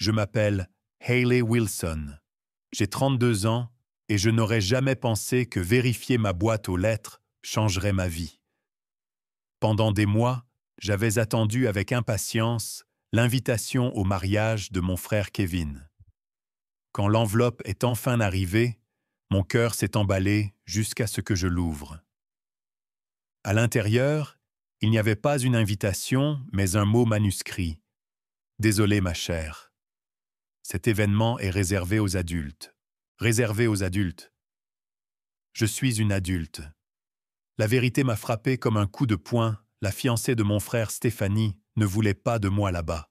Je m'appelle Hayley Wilson. J'ai 32 ans et je n'aurais jamais pensé que vérifier ma boîte aux lettres changerait ma vie. Pendant des mois, j'avais attendu avec impatience l'invitation au mariage de mon frère Kevin. Quand l'enveloppe est enfin arrivée, mon cœur s'est emballé jusqu'à ce que je l'ouvre. À l'intérieur, il n'y avait pas une invitation, mais un mot manuscrit. « Désolé, ma chère. Cet événement est réservé aux adultes. Réservé aux adultes. Je suis une adulte. » La vérité m'a frappé comme un coup de poing. La fiancée de mon frère Stéphanie ne voulait pas de moi là-bas.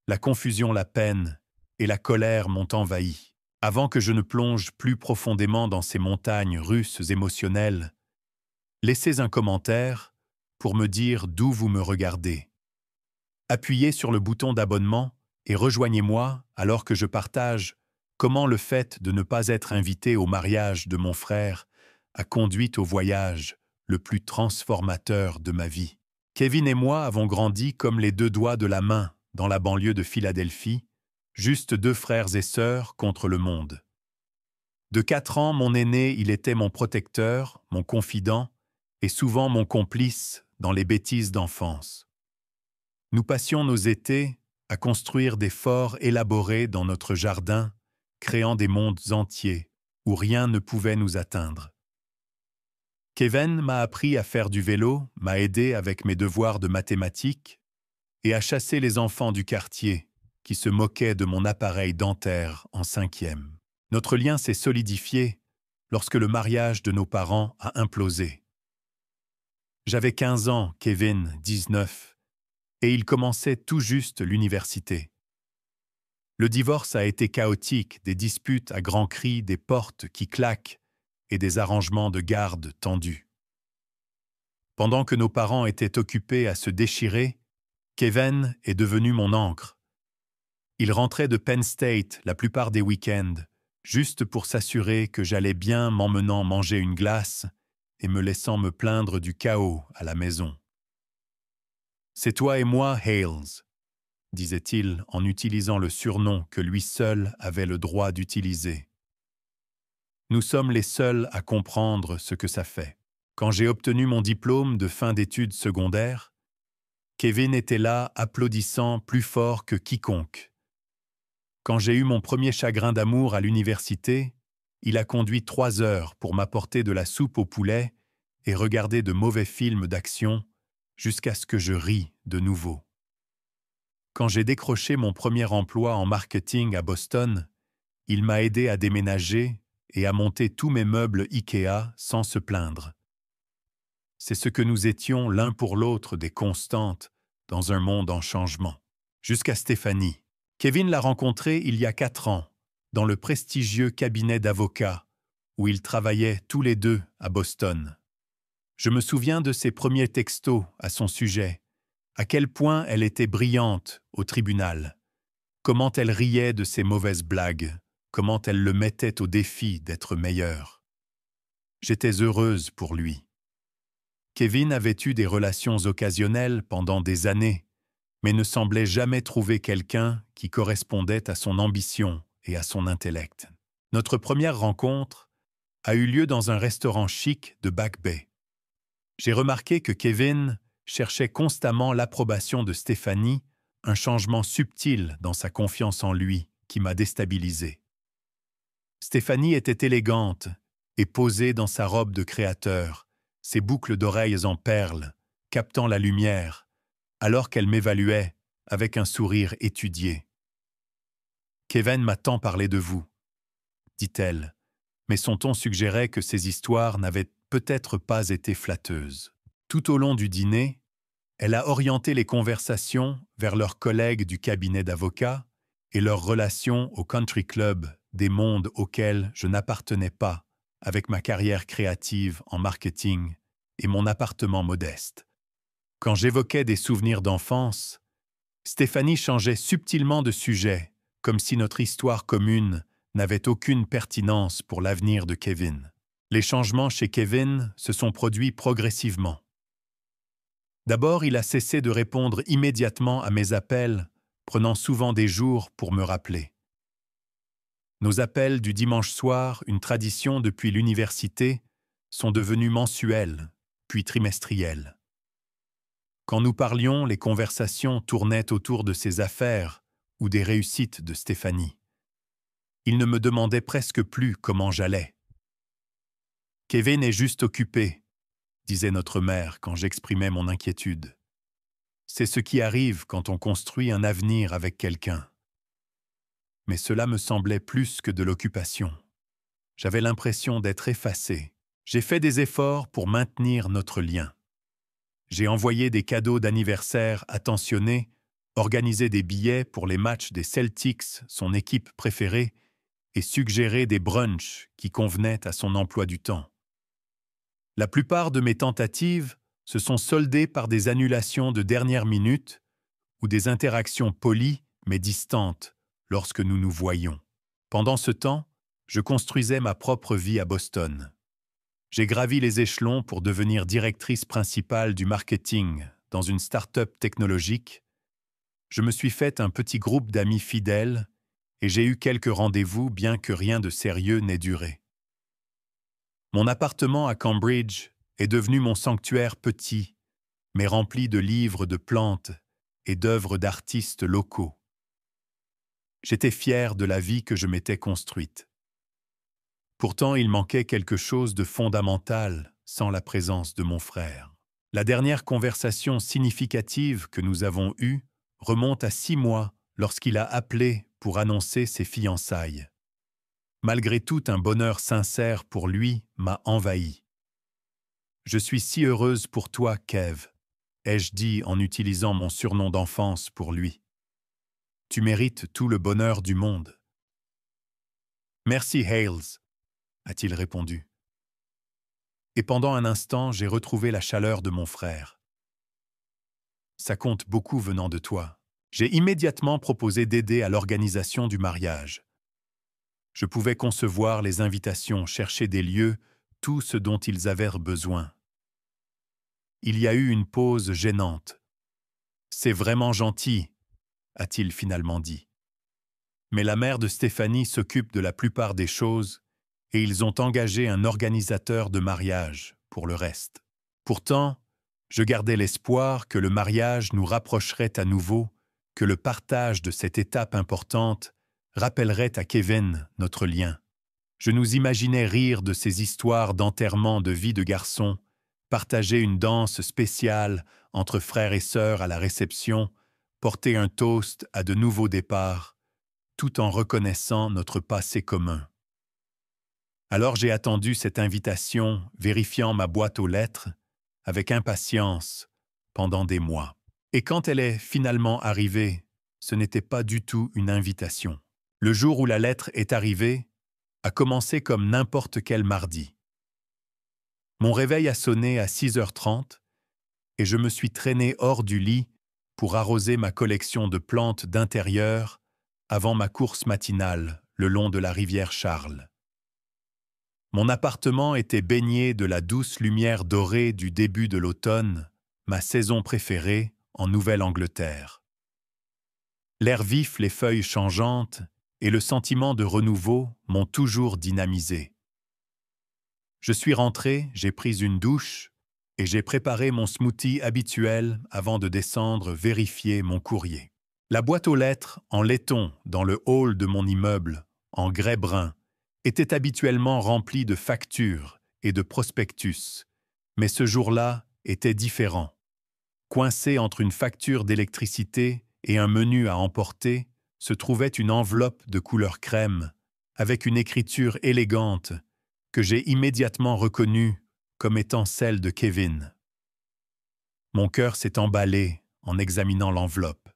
La confusion, la peine et la colère m'ont envahi. Avant que je ne plonge plus profondément dans ces montagnes russes émotionnelles, laissez un commentaire pour me dire d'où vous me regardez. Appuyez sur le bouton d'abonnement et rejoignez-moi alors que je partage comment le fait de ne pas être invité au mariage de mon frère a conduit au voyage le plus transformateur de ma vie. Kevin et moi avons grandi comme les deux doigts de la main dans la banlieue de Philadelphie, juste deux frères et sœurs contre le monde. De 4 ans, mon aîné, il était mon protecteur, mon confident et souvent mon complice dans les bêtises d'enfance. Nous passions nos étés à construire des forts élaborés dans notre jardin, créant des mondes entiers où rien ne pouvait nous atteindre. Kevin m'a appris à faire du vélo, m'a aidé avec mes devoirs de mathématiques et à chasser les enfants du quartier qui se moquaient de mon appareil dentaire en 5e. Notre lien s'est solidifié lorsque le mariage de nos parents a implosé. J'avais 15 ans, Kevin 19, et il commençait tout juste l'université. Le divorce a été chaotique, des disputes à grands cris, des portes qui claquent et des arrangements de garde tendus. Pendant que nos parents étaient occupés à se déchirer, Kevin est devenu mon ancre. Il rentrait de Penn State la plupart des week-ends, juste pour s'assurer que j'allais bien m'emmenant manger une glace et me laissant me plaindre du chaos à la maison. « C'est toi et moi, Hales », disait-il en utilisant le surnom que lui seul avait le droit d'utiliser. Nous sommes les seuls à comprendre ce que ça fait. Quand j'ai obtenu mon diplôme de fin d'études secondaires, Kevin était là applaudissant plus fort que quiconque. Quand j'ai eu mon premier chagrin d'amour à l'université, il a conduit 3 heures pour m'apporter de la soupe au poulet et regarder de mauvais films d'action jusqu'à ce que je rie de nouveau. Quand j'ai décroché mon premier emploi en marketing à Boston, il m'a aidé à déménager et à monter tous mes meubles IKEA sans se plaindre. C'est ce que nous étions l'un pour l'autre des constantes dans un monde en changement. Jusqu'à Stéphanie. Kevin l'a rencontrée il y a 4 ans, dans le prestigieux cabinet d'avocats, où ils travaillaient tous les deux à Boston. Je me souviens de ses premiers textos à son sujet, à quel point elle était brillante au tribunal, comment elle riait de ses mauvaises blagues, comment elle le mettait au défi d'être meilleure. J'étais heureuse pour lui. Kevin avait eu des relations occasionnelles pendant des années, mais ne semblait jamais trouver quelqu'un qui correspondait à son ambition et à son intellect. Notre première rencontre a eu lieu dans un restaurant chic de Back Bay. J'ai remarqué que Kevin cherchait constamment l'approbation de Stéphanie, un changement subtil dans sa confiance en lui qui m'a déstabilisé. Stéphanie était élégante et posée dans sa robe de créateur, ses boucles d'oreilles en perles, captant la lumière, alors qu'elle m'évaluait avec un sourire étudié. « Kevin m'a tant parlé de vous, » dit-elle, mais son ton suggérait que ces histoires n'avaient peut-être pas été flatteuses. Tout au long du dîner, elle a orienté les conversations vers leurs collègues du cabinet d'avocats et leurs relations au country club des mondes auxquels je n'appartenais pas avec ma carrière créative en marketing et mon appartement modeste. Quand j'évoquais des souvenirs d'enfance, Stéphanie changeait subtilement de sujet, comme si notre histoire commune n'avait aucune pertinence pour l'avenir de Kevin. Les changements chez Kevin se sont produits progressivement. D'abord, il a cessé de répondre immédiatement à mes appels prenant souvent des jours pour me rappeler. Nos appels du dimanche soir, une tradition depuis l'université, sont devenus mensuels, puis trimestriels. Quand nous parlions, les conversations tournaient autour de ses affaires ou des réussites de Stéphanie. Il ne me demandait presque plus comment j'allais. « Kevin est juste occupé », disait notre mère quand j'exprimais mon inquiétude. C'est ce qui arrive quand on construit un avenir avec quelqu'un. Mais cela me semblait plus que de l'occupation. J'avais l'impression d'être effacé. J'ai fait des efforts pour maintenir notre lien. J'ai envoyé des cadeaux d'anniversaire attentionnés, organisé des billets pour les matchs des Celtics, son équipe préférée, et suggéré des brunchs qui convenaient à son emploi du temps. La plupart de mes tentatives se sont soldées par des annulations de dernière minute ou des interactions polies mais distantes lorsque nous nous voyions. Pendant ce temps, je construisais ma propre vie à Boston. J'ai gravi les échelons pour devenir directrice principale du marketing dans une start-up technologique. Je me suis fait un petit groupe d'amis fidèles et j'ai eu quelques rendez-vous bien que rien de sérieux n'ait duré. Mon appartement à Cambridge est devenu mon sanctuaire petit, mais rempli de livres de plantes et d'œuvres d'artistes locaux. J'étais fier de la vie que je m'étais construite. Pourtant, il manquait quelque chose de fondamental sans la présence de mon frère. La dernière conversation significative que nous avons eue remonte à 6 mois lorsqu'il a appelé pour annoncer ses fiançailles. Malgré tout, un bonheur sincère pour lui m'a envahi. « Je suis si heureuse pour toi, Kev », ai-je dit en utilisant mon surnom d'enfance pour lui. « Tu mérites tout le bonheur du monde. »« Merci, Hales », a-t-il répondu. Et pendant un instant, j'ai retrouvé la chaleur de mon frère. « Ça compte beaucoup venant de toi. » J'ai immédiatement proposé d'aider à l'organisation du mariage. Je pouvais concevoir les invitations, chercher des lieux, tout ce dont ils avaient besoin. Il y a eu une pause gênante. « C'est vraiment gentil », a-t-il finalement dit. Mais la mère de Stéphanie s'occupe de la plupart des choses et ils ont engagé un organisateur de mariage pour le reste. Pourtant, je gardais l'espoir que le mariage nous rapprocherait à nouveau, que le partage de cette étape importante rappellerait à Kevin notre lien. Je nous imaginais rire de ces histoires d'enterrement de vie de garçon, partager une danse spéciale entre frères et sœurs à la réception, porter un toast à de nouveaux départs, tout en reconnaissant notre passé commun. Alors j'ai attendu cette invitation, vérifiant ma boîte aux lettres, avec impatience, pendant des mois. Et quand elle est finalement arrivée, ce n'était pas du tout une invitation. Le jour où la lettre est arrivée a commencé comme n'importe quel mardi. Mon réveil a sonné à 6h30 et je me suis traîné hors du lit pour arroser ma collection de plantes d'intérieur avant ma course matinale le long de la rivière Charles. Mon appartement était baigné de la douce lumière dorée du début de l'automne, ma saison préférée en Nouvelle-Angleterre. L'air vif, les feuilles changeantes et le sentiment de renouveau m'ont toujours dynamisé. Je suis rentré, j'ai pris une douche et j'ai préparé mon smoothie habituel avant de descendre vérifier mon courrier. La boîte aux lettres, en laiton, dans le hall de mon immeuble, en grès brun, était habituellement remplie de factures et de prospectus, mais ce jour-là était différent. Coincé entre une facture d'électricité et un menu à emporter, se trouvait une enveloppe de couleur crème, avec une écriture élégante que j'ai immédiatement reconnue comme étant celle de Kevin. Mon cœur s'est emballé en examinant l'enveloppe.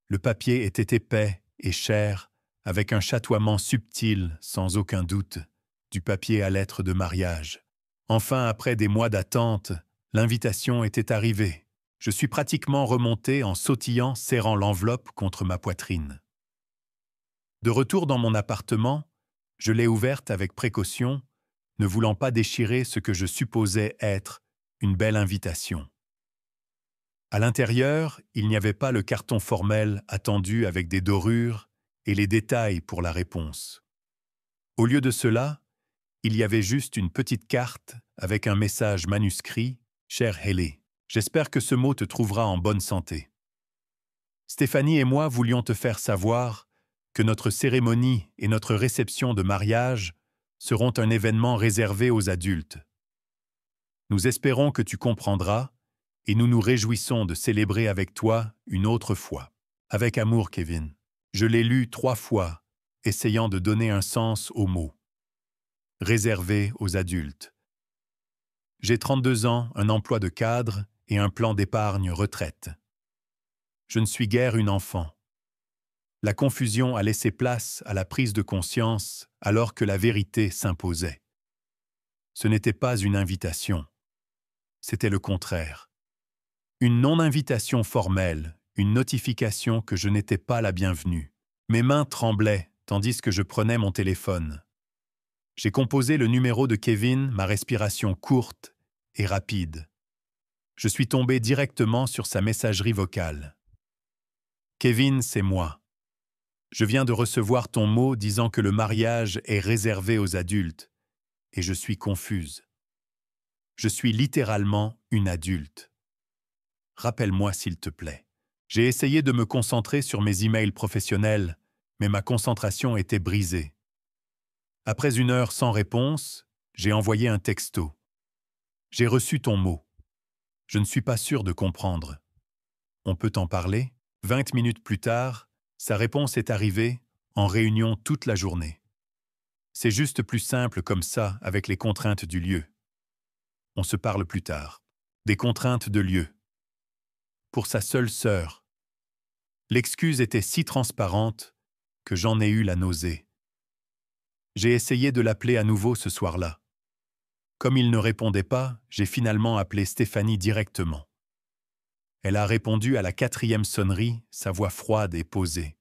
Le papier était épais et cher, avec un chatoiement subtil, sans aucun doute, du papier à lettres de mariage. Enfin, après des mois d'attente, l'invitation était arrivée. Je suis pratiquement remonté en sautillant, serrant l'enveloppe contre ma poitrine. De retour dans mon appartement, je l'ai ouverte avec précaution, ne voulant pas déchirer ce que je supposais être une belle invitation. À l'intérieur, il n'y avait pas le carton formel attendu avec des dorures et les détails pour la réponse. Au lieu de cela, il y avait juste une petite carte avec un message manuscrit « Cher Haley, j'espère que ce mot te trouvera en bonne santé. Stéphanie et moi voulions te faire savoir que notre cérémonie et notre réception de mariage seront un événement réservé aux adultes. Nous espérons que tu comprendras et nous nous réjouissons de célébrer avec toi une autre fois. Avec amour, Kevin. Je l'ai lu 3 fois, essayant de donner un sens aux mots. Réservé aux adultes. J'ai 32 ans, un emploi de cadre et un plan d'épargne retraite. Je ne suis guère une enfant. La confusion a laissé place à la prise de conscience alors que la vérité s'imposait. Ce n'était pas une invitation. C'était le contraire. Une non-invitation formelle, une notification que je n'étais pas la bienvenue. Mes mains tremblaient tandis que je prenais mon téléphone. J'ai composé le numéro de Kevin, ma respiration courte et rapide. Je suis tombé directement sur sa messagerie vocale. « Kevin, c'est moi. Je viens de recevoir ton mot disant que le mariage est réservé aux adultes, et je suis confuse. Je suis littéralement une adulte. Rappelle-moi s'il te plaît. » J'ai essayé de me concentrer sur mes emails professionnels, mais ma concentration était brisée. Après 1 heure sans réponse, j'ai envoyé un texto. « J'ai reçu ton mot. Je ne suis pas sûr de comprendre. On peut en parler ?» 20 minutes plus tard, sa réponse est arrivée, en réunion toute la journée. C'est juste plus simple comme ça avec les contraintes du lieu. On se parle plus tard. Des contraintes de lieu. Pour sa seule sœur. L'excuse était si transparente que j'en ai eu la nausée. J'ai essayé de l'appeler à nouveau ce soir-là. Comme il ne répondait pas, j'ai finalement appelé Stéphanie directement. Elle a répondu à la 4e sonnerie, sa voix froide et posée.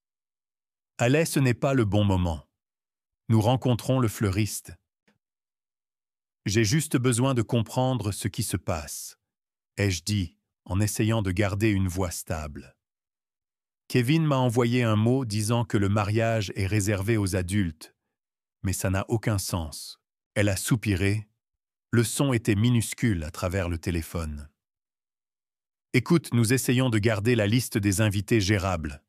« Allez, ce n'est pas le bon moment. Nous rencontrons le fleuriste. J'ai juste besoin de comprendre ce qui se passe, » ai-je dit, en essayant de garder une voix stable. Kevin m'a envoyé un mot disant que le mariage est réservé aux adultes, mais ça n'a aucun sens. Elle a soupiré. Le son était minuscule à travers le téléphone. « Écoute, nous essayons de garder la liste des invités gérable.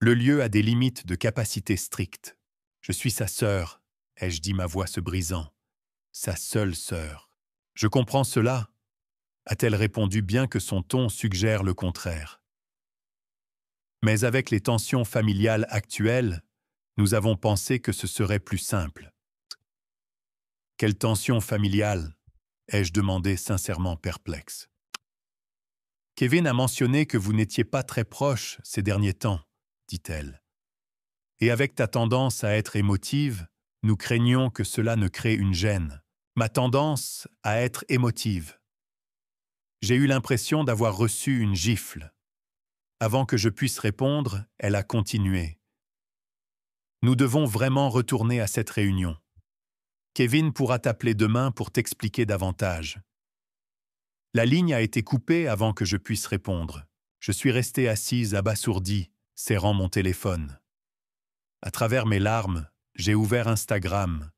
Le lieu a des limites de capacité strictes. Je suis sa sœur, ai-je dit, ma voix se brisant. Sa seule sœur. Je comprends cela, a-t-elle répondu, bien que son ton suggère le contraire. Mais avec les tensions familiales actuelles, nous avons pensé que ce serait plus simple. Quelle tension familiale? Ai-je demandé, sincèrement perplexe. Kevin a mentionné que vous n'étiez pas très proches ces derniers temps, dit-elle. Et avec ta tendance à être émotive, nous craignons que cela ne crée une gêne. Ma tendance à être émotive. J'ai eu l'impression d'avoir reçu une gifle. Avant que je puisse répondre, elle a continué. Nous devons vraiment retourner à cette réunion. Kevin pourra t'appeler demain pour t'expliquer davantage. La ligne a été coupée avant que je puisse répondre. Je suis resté assise abasourdie, serrant mon téléphone. À travers mes larmes, j'ai ouvert Instagram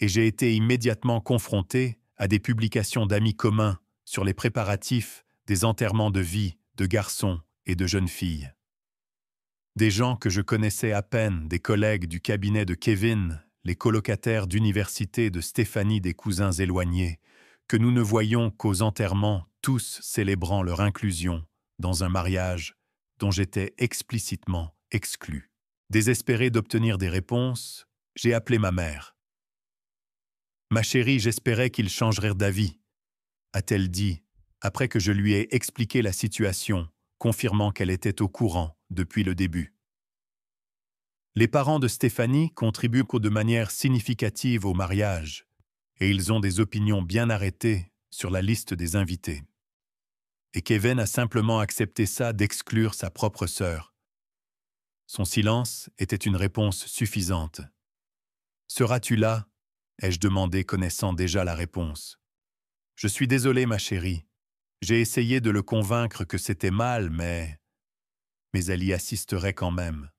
et j'ai été immédiatement confronté à des publications d'amis communs sur les préparatifs des enterrements de vie de garçons et de jeunes filles. Des gens que je connaissais à peine, des collègues du cabinet de Kevin, les colocataires d'université de Stéphanie, des cousins éloignés, que nous ne voyions qu'aux enterrements, tous célébrant leur inclusion dans un mariage dont j'étais explicitement exclu. Désespéré d'obtenir des réponses, j'ai appelé ma mère. « Ma chérie, j'espérais qu'il changerait d'avis », a-t-elle dit, après que je lui ai expliqué la situation, confirmant qu'elle était au courant depuis le début. Les parents de Stéphanie contribuent de manière significative au mariage, et ils ont des opinions bien arrêtées sur la liste des invités. Et Kevin a simplement accepté ça d'exclure sa propre sœur. Son silence était une réponse suffisante. « Seras-tu là ?» ai-je demandé, connaissant déjà la réponse. « Je suis désolé, ma chérie. J'ai essayé de le convaincre que c'était mal, mais elle y assisterait quand même.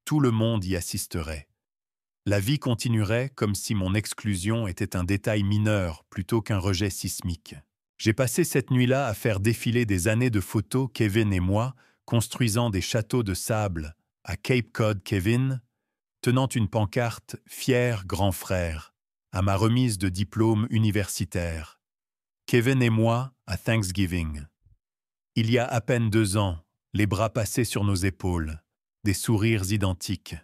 Tout le monde y assisterait. La vie continuerait comme si mon exclusion était un détail mineur plutôt qu'un rejet sismique. J'ai passé cette nuit-là à faire défiler des années de photos, Kevin et moi, construisant des châteaux de sable à Cape Cod, Kevin, tenant une pancarte « Fier grand frère » à ma remise de diplôme universitaire. Kevin et moi à Thanksgiving. Il y a à peine 2 ans, les bras passés sur nos épaules, des sourires identiques.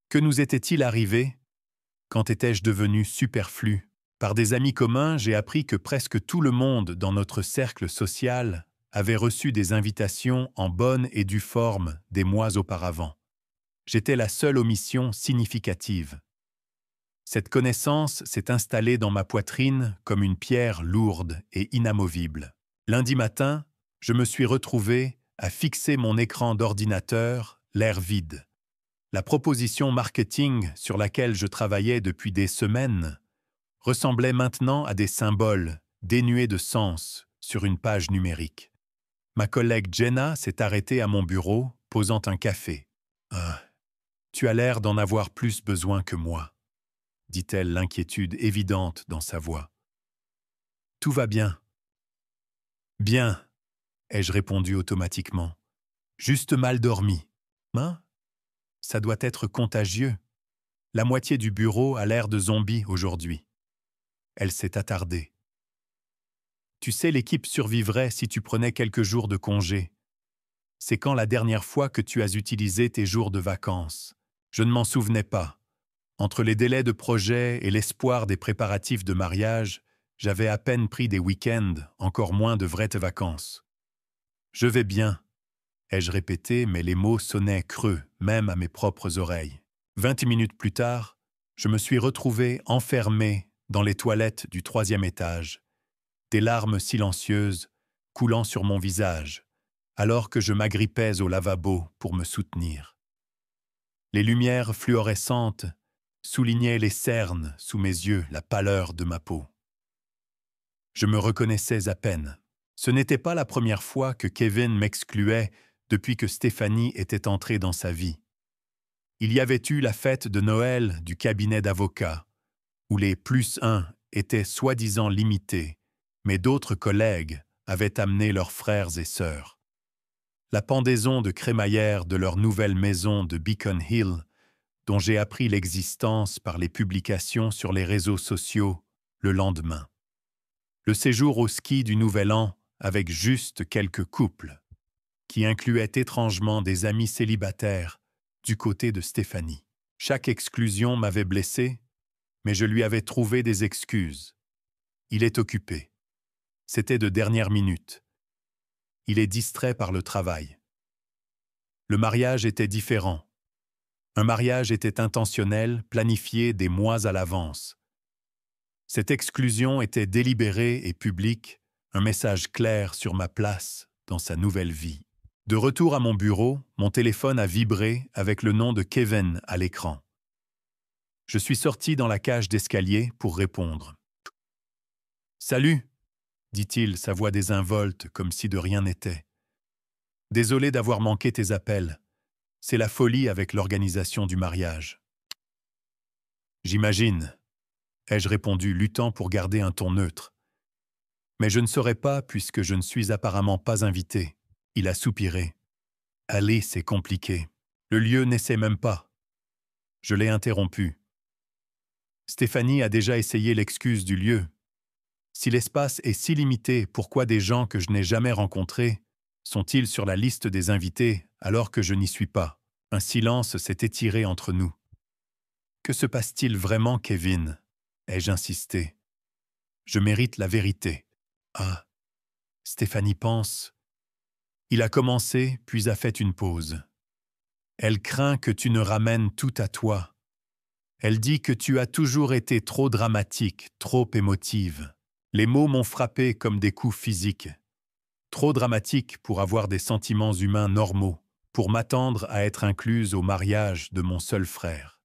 Que nous était-il arrivé? Quand étais-je devenu superflu? Par des amis communs, j'ai appris que presque tout le monde dans notre cercle social avait reçu des invitations en bonne et due forme des mois auparavant. J'étais la seule omission significative. Cette connaissance s'est installée dans ma poitrine comme une pierre lourde et inamovible. Lundi matin, je me suis retrouvé à fixer mon écran d'ordinateur, l'air vide. La proposition marketing sur laquelle je travaillais depuis des semaines ressemblait maintenant à des symboles dénués de sens sur une page numérique. Ma collègue Jenna s'est arrêtée à mon bureau, posant un café. « Ah, tu as l'air d'en avoir plus besoin que moi », dit-elle, l'inquiétude évidente dans sa voix. « Tout va bien. »« Bien, » ai-je répondu automatiquement. « Juste mal dormi. »« Hein ? Ça doit être contagieux. La moitié du bureau a l'air de zombie aujourd'hui. » Elle s'est attardée. « Tu sais, l'équipe survivrait si tu prenais quelques jours de congé. C'est quand la dernière fois que tu as utilisé tes jours de vacances? Je ne m'en souvenais pas. Entre les délais de projet et l'espoir des préparatifs de mariage, j'avais à peine pris des week-ends, encore moins de vraies vacances. « Je vais bien », ai-je répété, mais les mots sonnaient creux, même à mes propres oreilles. 20 minutes plus tard, je me suis retrouvé enfermé dans les toilettes du 3e étage, des larmes silencieuses coulant sur mon visage, alors que je m'agrippais au lavabo pour me soutenir. Les lumières fluorescentes soulignaient les cernes sous mes yeux, la pâleur de ma peau. Je me reconnaissais à peine. Ce n'était pas la première fois que Kevin m'excluait depuis que Stéphanie était entrée dans sa vie. Il y avait eu la fête de Noël du cabinet d'avocats, où les +1 étaient soi-disant limités, mais d'autres collègues avaient amené leurs frères et sœurs. La pendaison de crémaillère de leur nouvelle maison de Beacon Hill, dont j'ai appris l'existence par les publications sur les réseaux sociaux le lendemain. Le séjour au ski du Nouvel An avec juste quelques couples, qui incluaient étrangement des amis célibataires du côté de Stéphanie. Chaque exclusion m'avait blessé, mais je lui avais trouvé des excuses. Il est occupé. C'était de dernière minute. Il est distrait par le travail. Le mariage était différent. Un mariage était intentionnel, planifié des mois à l'avance. Cette exclusion était délibérée et publique, un message clair sur ma place dans sa nouvelle vie. De retour à mon bureau, mon téléphone a vibré avec le nom de Kevin à l'écran. Je suis sorti dans la cage d'escalier pour répondre. « Salut !» dit-il, sa voix désinvolte comme si de rien n'était. « Désolé d'avoir manqué tes appels. C'est la folie avec l'organisation du mariage. »« J'imagine, » ai-je répondu, luttant pour garder un ton neutre. « Mais je ne saurais pas puisque je ne suis apparemment pas invité. » Il a soupiré. « Allez, c'est compliqué. Le lieu n'essaie même pas. » Je l'ai interrompu. Stéphanie a déjà essayé l'excuse du lieu. Si l'espace est si limité, pourquoi des gens que je n'ai jamais rencontrés sont-ils sur la liste des invités alors que je n'y suis pas? Un silence s'est étiré entre nous. « Que se passe-t-il vraiment, Kevin ?» ai-je insisté. « Je mérite la vérité. » Ah, Stéphanie pense. Il a commencé, puis a fait une pause. Elle craint que tu ne ramènes tout à toi. Elle dit que tu as toujours été trop dramatique, trop émotive. Les mots m'ont frappé comme des coups physiques. Trop dramatique pour avoir des sentiments humains normaux, pour m'attendre à être incluse au mariage de mon seul frère.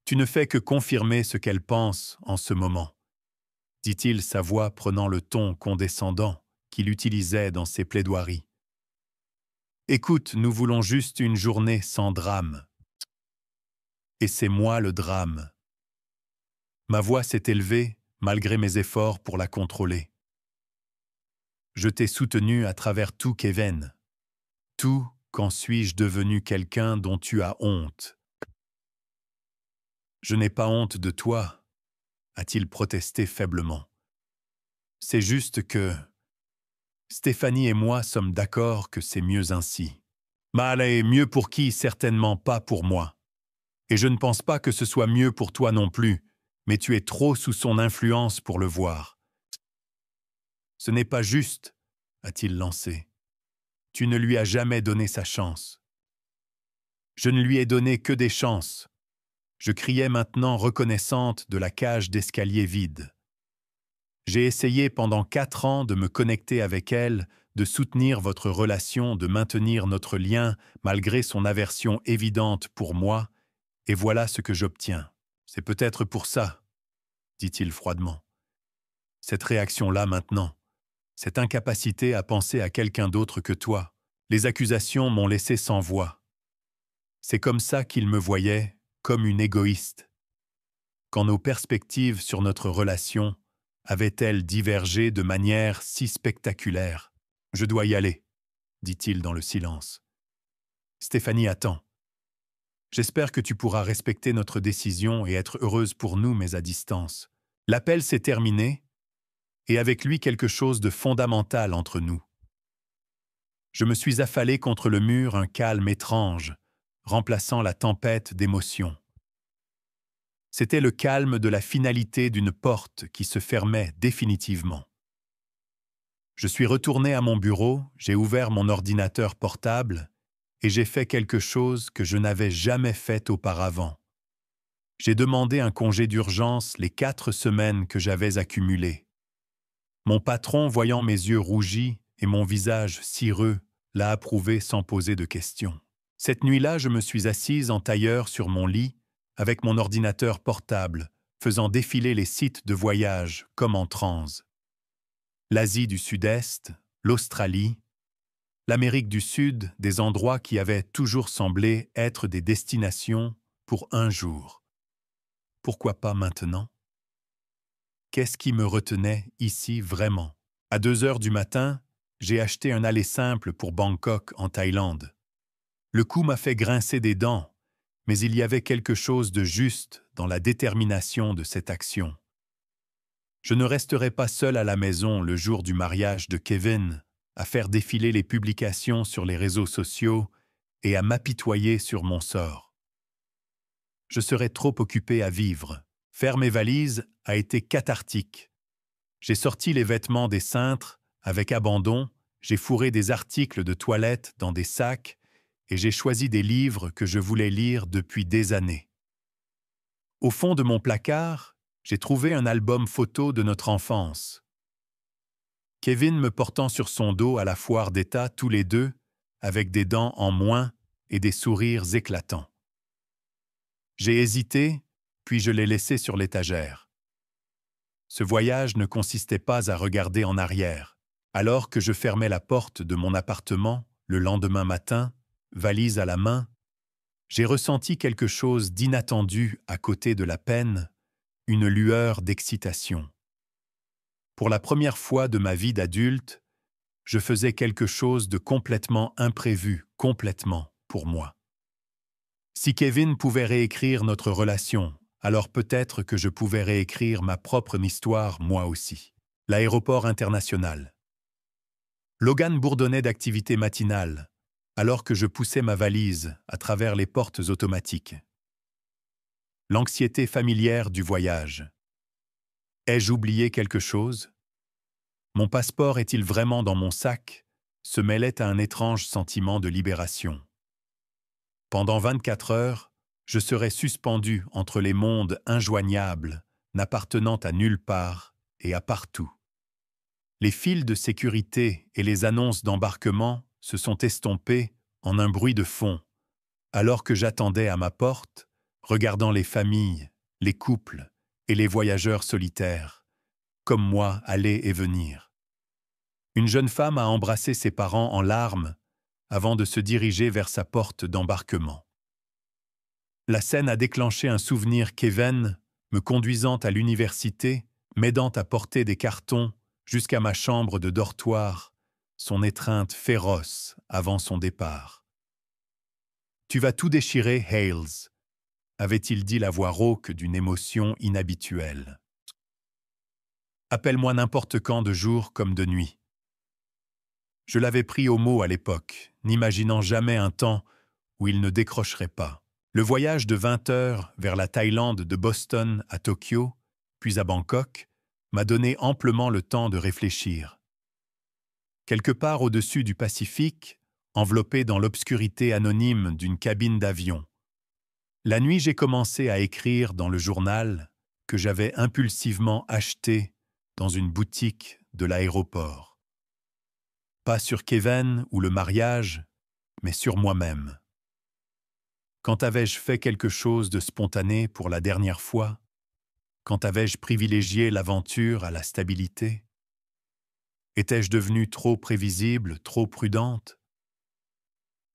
Tu ne fais que confirmer ce qu'elle pense en ce moment, dit-il, sa voix prenant le ton condescendant qu'il utilisait dans ses plaidoiries. « Écoute, nous voulons juste une journée sans drame. » Et c'est moi le drame. Ma voix s'est élevée, malgré mes efforts pour la contrôler. Je t'ai soutenu à travers tout, Kevin. Tout, quand suis-je devenu quelqu'un dont tu as honte? Je n'ai pas honte de toi, a-t-il protesté faiblement. C'est juste que Stéphanie et moi sommes d'accord que c'est mieux ainsi. Mal est mieux pour qui? Certainement pas pour moi. Et je ne pense pas que ce soit mieux pour toi non plus, mais tu es trop sous son influence pour le voir. Ce n'est pas juste, a-t-il lancé. Tu ne lui as jamais donné sa chance. Je ne lui ai donné que des chances. Je criais maintenant reconnaissante de la cage d'escalier vide. J'ai essayé pendant 4 ans de me connecter avec elle, de soutenir votre relation, de maintenir notre lien malgré son aversion évidente pour moi, et voilà ce que j'obtiens. C'est peut-être pour ça, dit-il froidement. Cette réaction-là maintenant, cette incapacité à penser à quelqu'un d'autre que toi, les accusations m'ont laissé sans voix. C'est comme ça qu'il me voyait, comme une égoïste. Quand nos perspectives sur notre relation avaient-elles divergé de manière si spectaculaire? « Je dois y aller, » dit-il dans le silence. « Stéphanie attend. J'espère que tu pourras respecter notre décision et être heureuse pour nous, mais à distance. » L'appel s'est terminé, et avec lui quelque chose de fondamental entre nous. Je me suis affalé contre le mur, un calme étrange, remplaçant la tempête d'émotions. C'était le calme de la finalité d'une porte qui se fermait définitivement. Je suis retourné à mon bureau, j'ai ouvert mon ordinateur portable et j'ai fait quelque chose que je n'avais jamais fait auparavant. J'ai demandé un congé d'urgence les 4 semaines que j'avais accumulées. Mon patron, voyant mes yeux rougis et mon visage cireux, l'a approuvé sans poser de questions. Cette nuit-là, je me suis assise en tailleur sur mon lit, avec mon ordinateur portable, faisant défiler les sites de voyage comme en transe. L'Asie du Sud-Est, l'Australie, l'Amérique du Sud, des endroits qui avaient toujours semblé être des destinations pour un jour. Pourquoi pas maintenant? Qu'est-ce qui me retenait ici vraiment? À 2 heures du matin, j'ai acheté un aller simple pour Bangkok en Thaïlande. Le coup m'a fait grincer des dents, mais il y avait quelque chose de juste dans la détermination de cette action. Je ne resterai pas seul à la maison le jour du mariage de Kevin, à faire défiler les publications sur les réseaux sociaux et à m'apitoyer sur mon sort. Je serais trop occupé à vivre. Faire mes valises a été cathartique. J'ai sorti les vêtements des cintres avec abandon, j'ai fourré des articles de toilette dans des sacs et j'ai choisi des livres que je voulais lire depuis des années. Au fond de mon placard, j'ai trouvé un album photo de notre enfance. Kevin me portant sur son dos à la foire d'État tous les deux, avec des dents en moins et des sourires éclatants. J'ai hésité, puis je l'ai laissé sur l'étagère. Ce voyage ne consistait pas à regarder en arrière. Alors que je fermais la porte de mon appartement, le lendemain matin, valise à la main, j'ai ressenti quelque chose d'inattendu à côté de la peine, une lueur d'excitation. Pour la première fois de ma vie d'adulte, je faisais quelque chose de complètement imprévu, complètement pour moi. Si Kevin pouvait réécrire notre relation, alors peut-être que je pouvais réécrire ma propre histoire moi aussi. L'aéroport international. Logan bourdonnait d'activités matinales, alors que je poussais ma valise à travers les portes automatiques. L'anxiété familière du voyage. Ai-je oublié quelque chose? Mon passeport est-il vraiment dans mon sac? Se mêlait à un étrange sentiment de libération. Pendant 24 heures, je serais suspendu entre les mondes injoignables, n'appartenant à nulle part et à partout. Les fils de sécurité et les annonces d'embarquement se sont estompés en un bruit de fond, alors que j'attendais à ma porte, regardant les familles, les couples et les voyageurs solitaires, comme moi aller et venir. Une jeune femme a embrassé ses parents en larmes avant de se diriger vers sa porte d'embarquement. La scène a déclenché un souvenir qu'Even, me conduisant à l'université, m'aidant à porter des cartons jusqu'à ma chambre de dortoir, son étreinte féroce avant son départ. « Tu vas tout déchirer, Hales », avait-il dit la voix rauque d'une émotion inhabituelle. « Appelle-moi n'importe quand de jour comme de nuit. » Je l'avais pris au mot à l'époque, n'imaginant jamais un temps où il ne décrocherait pas. Le voyage de 20 heures vers la Thaïlande de Boston à Tokyo, puis à Bangkok, m'a donné amplement le temps de réfléchir. Quelque part au-dessus du Pacifique, enveloppé dans l'obscurité anonyme d'une cabine d'avion, la nuit j'ai commencé à écrire dans le journal que j'avais impulsivement acheté dans une boutique de l'aéroport. Pas sur Kevin ou le mariage, mais sur moi-même. Quand avais-je fait quelque chose de spontané pour la dernière fois? Quand avais-je privilégié l'aventure à la stabilité? Étais-je devenue trop prévisible, trop prudente?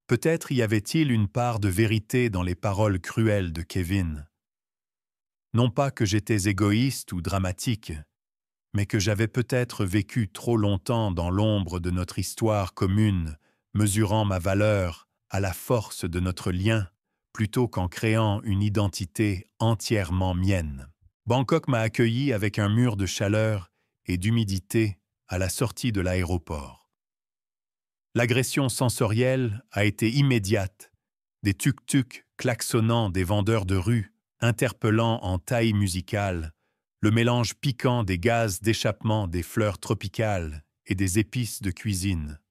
Peut-être y avait-il une part de vérité dans les paroles cruelles de Kevin. Non pas que j'étais égoïste ou dramatique, mais que j'avais peut-être vécu trop longtemps dans l'ombre de notre histoire commune, mesurant ma valeur à la force de notre lien, plutôt qu'en créant une identité entièrement mienne. Bangkok m'a accueilli avec un mur de chaleur et d'humidité à la sortie de l'aéroport. L'agression sensorielle a été immédiate, des tuk-tuk klaxonnant des vendeurs de rue, interpellant en taille musicale, le mélange piquant des gaz d'échappement des fleurs tropicales et des épices de cuisine.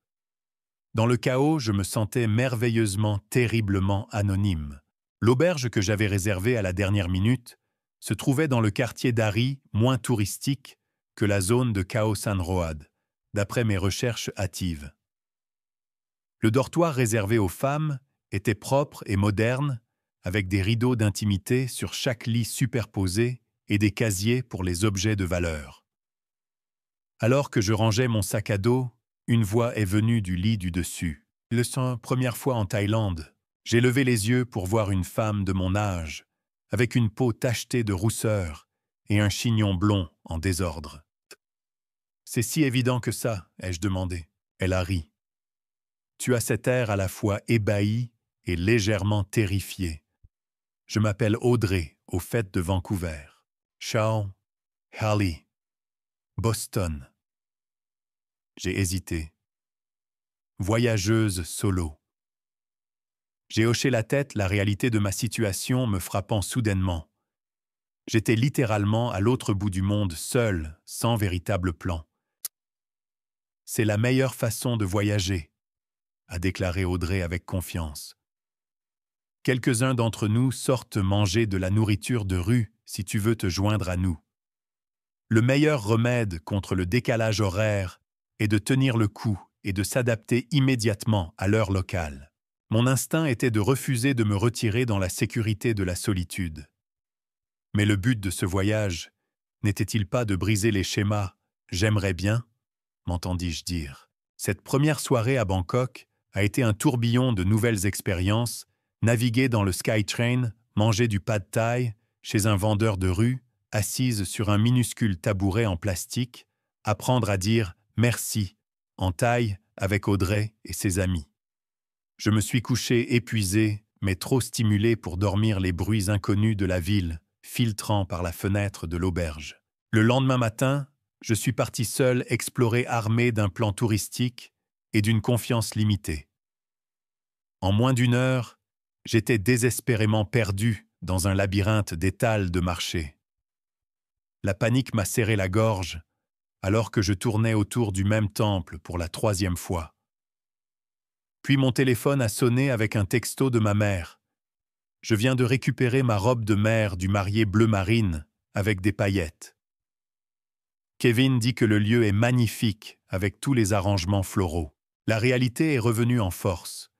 Dans le chaos, je me sentais merveilleusement, terriblement anonyme. L'auberge que j'avais réservée à la dernière minute se trouvait dans le quartier d'Ari, moins touristique que la zone de Khao San Road, d'après mes recherches hâtives. Le dortoir réservé aux femmes était propre et moderne, avec des rideaux d'intimité sur chaque lit superposé et des casiers pour les objets de valeur. Alors que je rangeais mon sac à dos, une voix est venue du lit du dessus. Première fois en Thaïlande, j'ai levé les yeux pour voir une femme de mon âge, avec une peau tachetée de rousseur et un chignon blond en désordre. « C'est si évident que ça, ai-je demandé. Elle a ri. Tu as cet air à la fois ébahi et légèrement terrifié. Je m'appelle Audrey, aux fêtes de Vancouver. Chao, Hallie, Boston. » J'ai hésité. Voyageuse solo. J'ai hoché la tête, la réalité de ma situation me frappant soudainement. J'étais littéralement à l'autre bout du monde, seul, sans véritable plan. « C'est la meilleure façon de voyager », a déclaré Audrey avec confiance. « Quelques-uns d'entre nous sortent manger de la nourriture de rue si tu veux te joindre à nous. Le meilleur remède contre le décalage horaire est de tenir le coup et de s'adapter immédiatement à l'heure locale. » Mon instinct était de refuser de me retirer dans la sécurité de la solitude. Mais le but de ce voyage n'était-il pas de briser les schémas « j'aimerais bien », m'entendis-je dire. Cette première soirée à Bangkok a été un tourbillon de nouvelles expériences, naviguer dans le Skytrain, manger du pad thai chez un vendeur de rue, assise sur un minuscule tabouret en plastique, apprendre à dire « merci » en thaï avec Audrey et ses amis. Je me suis couché épuisé, mais trop stimulé pour dormir les bruits inconnus de la ville, filtrant par la fenêtre de l'auberge. Le lendemain matin, je suis parti seul explorer armé d'un plan touristique et d'une confiance limitée. En moins d'une heure, j'étais désespérément perdu dans un labyrinthe d'étals de marché. La panique m'a serré la gorge, alors que je tournais autour du même temple pour la 3e fois. Puis mon téléphone a sonné avec un texto de ma mère. Je viens de récupérer ma robe de mère du marié bleu marine avec des paillettes. Kevin dit que le lieu est magnifique avec tous les arrangements floraux. La réalité est revenue en force.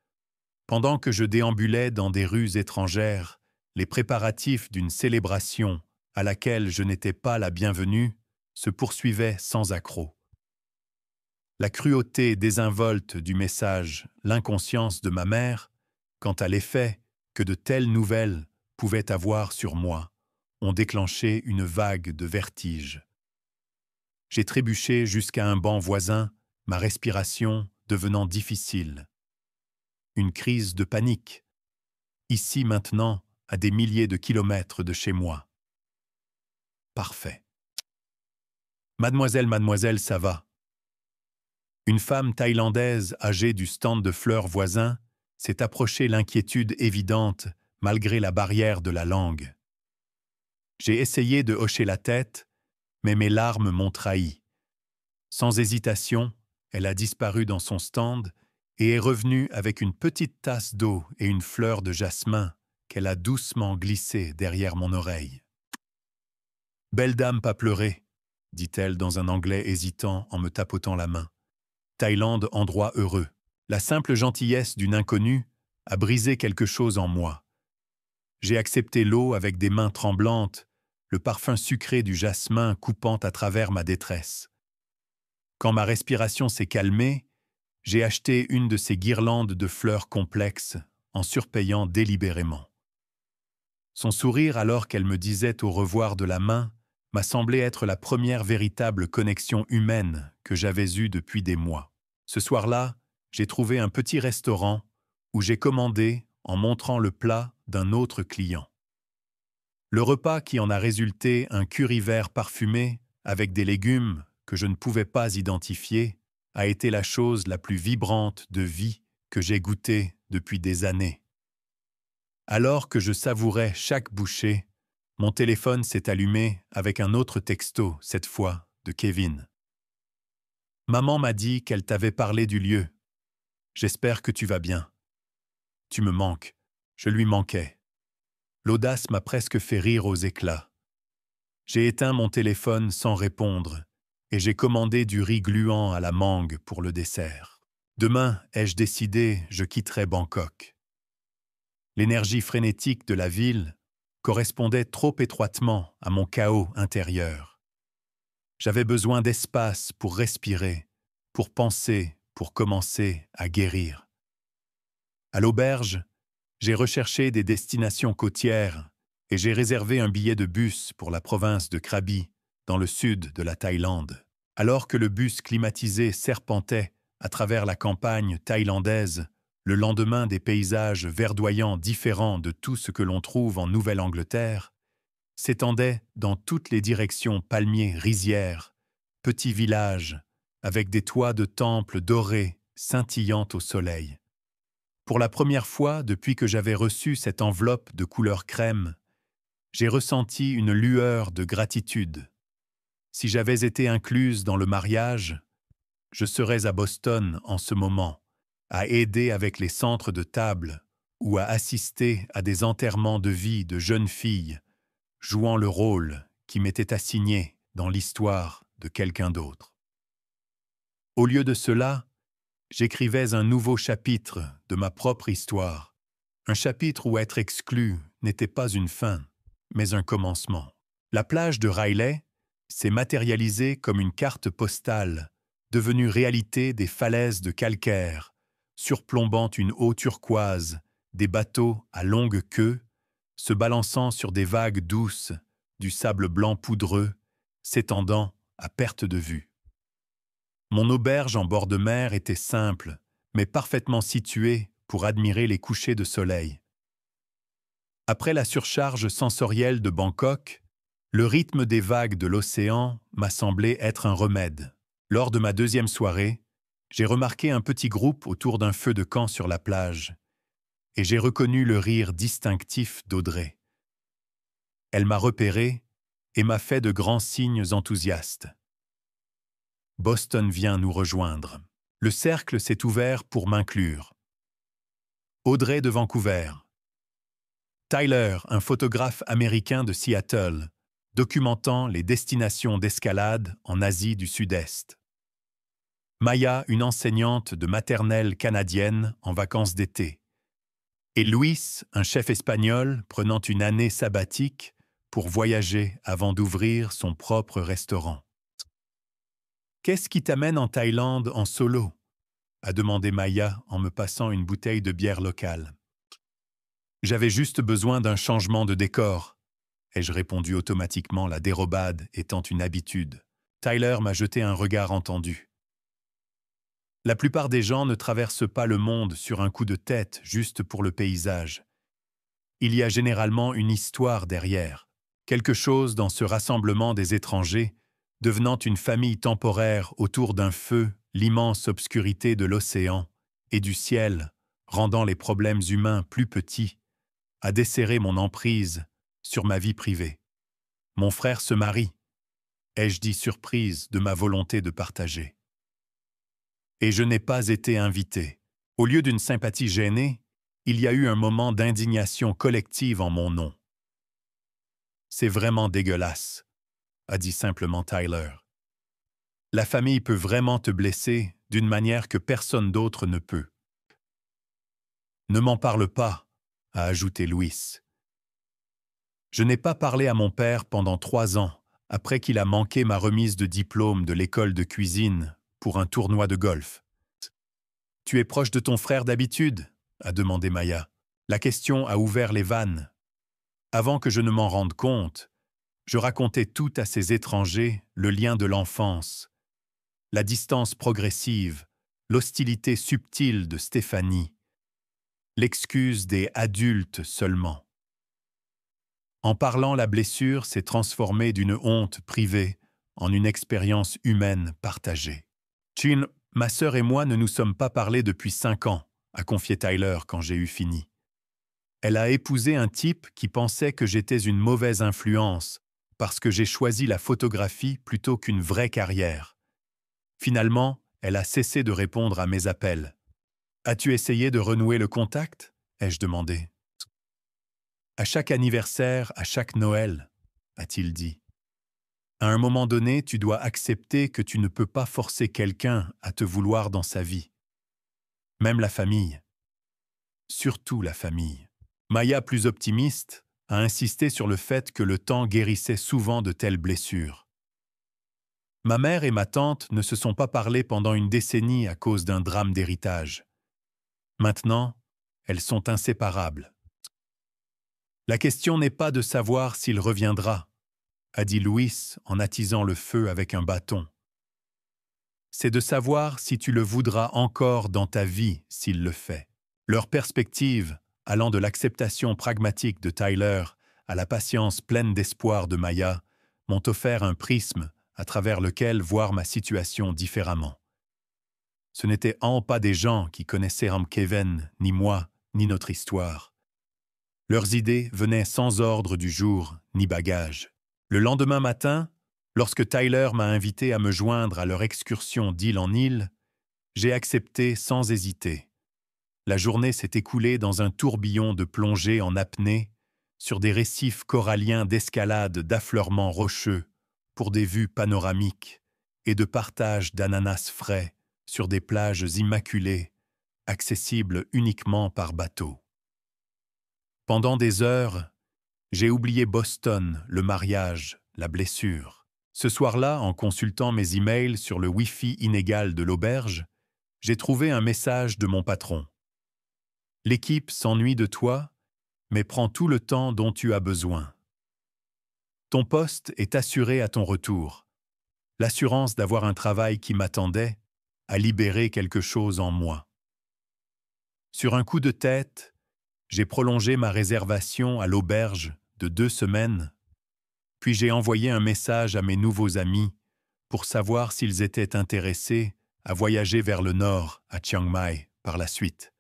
Pendant que je déambulais dans des rues étrangères, les préparatifs d'une célébration à laquelle je n'étais pas la bienvenue se poursuivaient sans accroc. La cruauté désinvolte du message, l'inconscience de ma mère, quant à l'effet que de telles nouvelles pouvaient avoir sur moi, ont déclenché une vague de vertige. J'ai trébuché jusqu'à un banc voisin, ma respiration devenant difficile. Une crise de panique, ici maintenant, à des milliers de kilomètres de chez moi. Parfait. Mademoiselle, ça va. Une femme thaïlandaise âgée du stand de fleurs voisin s'est approchée, l'inquiétude évidente malgré la barrière de la langue. J'ai essayé de hocher la tête, mais mes larmes m'ont trahi. Sans hésitation, elle a disparu dans son stand et est revenue avec une petite tasse d'eau et une fleur de jasmin qu'elle a doucement glissée derrière mon oreille. « Belle dame, pas pleurer », dit-elle dans un anglais hésitant en me tapotant la main. Thaïlande, endroit heureux. La simple gentillesse d'une inconnue a brisé quelque chose en moi. J'ai accepté l'eau avec des mains tremblantes, le parfum sucré du jasmin coupant à travers ma détresse. Quand ma respiration s'est calmée, j'ai acheté une de ces guirlandes de fleurs complexes en surpayant délibérément. Son sourire alors qu'elle me disait au revoir de la main m'a semblé être la première véritable connexion humaine que j'avais eue depuis des mois. Ce soir-là, j'ai trouvé un petit restaurant où j'ai commandé en montrant le plat d'un autre client. Le repas qui en a résulté, un curry vert parfumé avec des légumes que je ne pouvais pas identifier, a été la chose la plus vibrante de vie que j'ai goûtée depuis des années. Alors que je savourais chaque bouchée, mon téléphone s'est allumé avec un autre texto, cette fois de Kevin. « Maman m'a dit qu'elle t'avait parlé du lieu. J'espère que tu vas bien. Tu me manques. » Je lui manquais. L'audace m'a presque fait rire aux éclats. J'ai éteint mon téléphone sans répondre et j'ai commandé du riz gluant à la mangue pour le dessert. Demain, ai-je décidé, je quitterai Bangkok. L'énergie frénétique de la ville correspondait trop étroitement à mon chaos intérieur. J'avais besoin d'espace pour respirer, pour penser, pour commencer à guérir. À l'auberge, j'ai recherché des destinations côtières et j'ai réservé un billet de bus pour la province de Krabi, dans le sud de la Thaïlande. Alors que le bus climatisé serpentait à travers la campagne thaïlandaise, le lendemain des paysages verdoyants différents de tout ce que l'on trouve en Nouvelle-Angleterre, s'étendaient dans toutes les directions palmiers, rizières, petits villages, avec des toits de temples dorés scintillant au soleil. Pour la première fois depuis que j'avais reçu cette enveloppe de couleur crème, j'ai ressenti une lueur de gratitude. Si j'avais été incluse dans le mariage, je serais à Boston en ce moment, à aider avec les centres de table ou à assister à des enterrements de vie de jeunes filles, jouant le rôle qui m'était assigné dans l'histoire de quelqu'un d'autre. Au lieu de cela, j'écrivais un nouveau chapitre de ma propre histoire, un chapitre où être exclu n'était pas une fin, mais un commencement. La plage de Riley s'est matérialisée comme une carte postale, devenue réalité des falaises de calcaire, surplombant une eau turquoise, des bateaux à longue queue, se balançant sur des vagues douces, du sable blanc poudreux, s'étendant à perte de vue. Mon auberge en bord de mer était simple, mais parfaitement située pour admirer les couchers de soleil. Après la surcharge sensorielle de Bangkok, le rythme des vagues de l'océan m'a semblé être un remède. Lors de ma deuxième soirée, j'ai remarqué un petit groupe autour d'un feu de camp sur la plage, et j'ai reconnu le rire distinctif d'Audrey. Elle m'a repéré et m'a fait de grands signes enthousiastes. Boston vient nous rejoindre. Le cercle s'est ouvert pour m'inclure. Audrey de Vancouver. Tyler, un photographe américain de Seattle, documentant les destinations d'escalade en Asie du Sud-Est. Maya, une enseignante de maternelle canadienne en vacances d'été. Et Luis, un chef espagnol prenant une année sabbatique pour voyager avant d'ouvrir son propre restaurant. Qu'est-ce qui t'amène en Thaïlande en solo? A demandé Maya en me passant une bouteille de bière locale. J'avais juste besoin d'un changement de décor, ai-je répondu automatiquement, la dérobade étant une habitude. Tyler m'a jeté un regard entendu. La plupart des gens ne traversent pas le monde sur un coup de tête juste pour le paysage. Il y a généralement une histoire derrière, quelque chose dans ce rassemblement des étrangers, devenant une famille temporaire autour d'un feu, l'immense obscurité de l'océan et du ciel, rendant les problèmes humains plus petits, a desserré mon emprise sur ma vie privée. Mon frère se marie, ai-je dit surprise de ma volonté de partager. Et je n'ai pas été invité. Au lieu d'une sympathie gênée, il y a eu un moment d'indignation collective en mon nom. C'est vraiment dégueulasse, a dit simplement Tyler. La famille peut vraiment te blesser d'une manière que personne d'autre ne peut. Ne m'en parle pas, a ajouté Louis. Je n'ai pas parlé à mon père pendant 3 ans, après qu'il a manqué ma remise de diplôme de l'école de cuisine pour un tournoi de golf. Tu es proche de ton frère d'habitude? A demandé Maya. La question a ouvert les vannes. Avant que je ne m'en rende compte, je racontais tout à ces étrangers, le lien de l'enfance, la distance progressive, l'hostilité subtile de Stéphanie, l'excuse des adultes seulement. En parlant, la blessure s'est transformée d'une honte privée en une expérience humaine partagée. Chin, ma sœur et moi ne nous sommes pas parlé depuis 5 ans, a confié Tyler quand j'ai eu fini. Elle a épousé un type qui pensait que j'étais une mauvaise influence parce que j'ai choisi la photographie plutôt qu'une vraie carrière. Finalement, elle a cessé de répondre à mes appels. « As-tu essayé de renouer le contact ?» ai-je demandé. « À chaque anniversaire, à chaque Noël, » a-t-il dit. À un moment donné, tu dois accepter que tu ne peux pas forcer quelqu'un à te vouloir dans sa vie. Même la famille. Surtout la famille. Maya, plus optimiste, a insisté sur le fait que le temps guérissait souvent de telles blessures. Ma mère et ma tante ne se sont pas parlé pendant une décennie à cause d'un drame d'héritage. Maintenant, elles sont inséparables. La question n'est pas de savoir s'il reviendra, a dit Louis en attisant le feu avec un bâton. C'est de savoir si tu le voudras encore dans ta vie s'il le fait. Leur perspective, allant de l'acceptation pragmatique de Tyler à la patience pleine d'espoir de Maya, m'ont offert un prisme à travers lequel voir ma situation différemment. Ce n'étaient pas des gens qui connaissaient Kevin, ni moi, ni notre histoire. Leurs idées venaient sans ordre du jour, ni bagage. Le lendemain matin, lorsque Tyler m'a invité à me joindre à leur excursion d'île en île, j'ai accepté sans hésiter. La journée s'est écoulée dans un tourbillon de plongée en apnée, sur des récifs coralliens d'escalade d'affleurements rocheux, pour des vues panoramiques, et de partage d'ananas frais sur des plages immaculées, accessibles uniquement par bateau. Pendant des heures, j'ai oublié Boston, le mariage, la blessure. Ce soir-là, en consultant mes emails sur le Wi-Fi inégal de l'auberge, j'ai trouvé un message de mon patron. « L'équipe s'ennuie de toi, mais prends tout le temps dont tu as besoin. Ton poste est assuré à ton retour. L'assurance d'avoir un travail qui m'attendait a libéré quelque chose en moi. Sur un coup de tête, j'ai prolongé ma réservation à l'auberge de 2 semaines, puis j'ai envoyé un message à mes nouveaux amis pour savoir s'ils étaient intéressés à voyager vers le nord, à Chiang Mai, par la suite.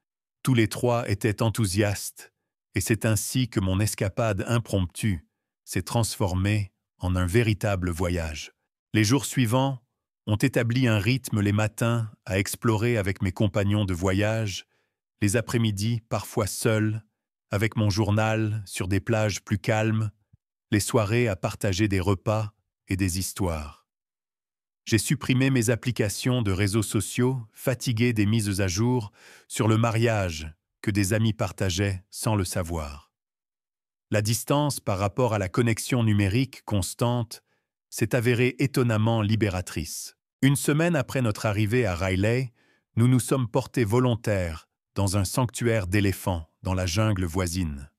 Tous les 3 étaient enthousiastes, et c'est ainsi que mon escapade impromptue s'est transformée en un véritable voyage. Les jours suivants ont établi un rythme les matins à explorer avec mes compagnons de voyage, les après-midi parfois seuls, avec mon journal sur des plages plus calmes, les soirées à partager des repas et des histoires. J'ai supprimé mes applications de réseaux sociaux, fatigué des mises à jour sur le mariage que des amis partageaient sans le savoir. La distance par rapport à la connexion numérique constante s'est avérée étonnamment libératrice. Une semaine après notre arrivée à Riley, nous nous sommes portés volontaires dans un sanctuaire d'éléphants dans la jungle voisine.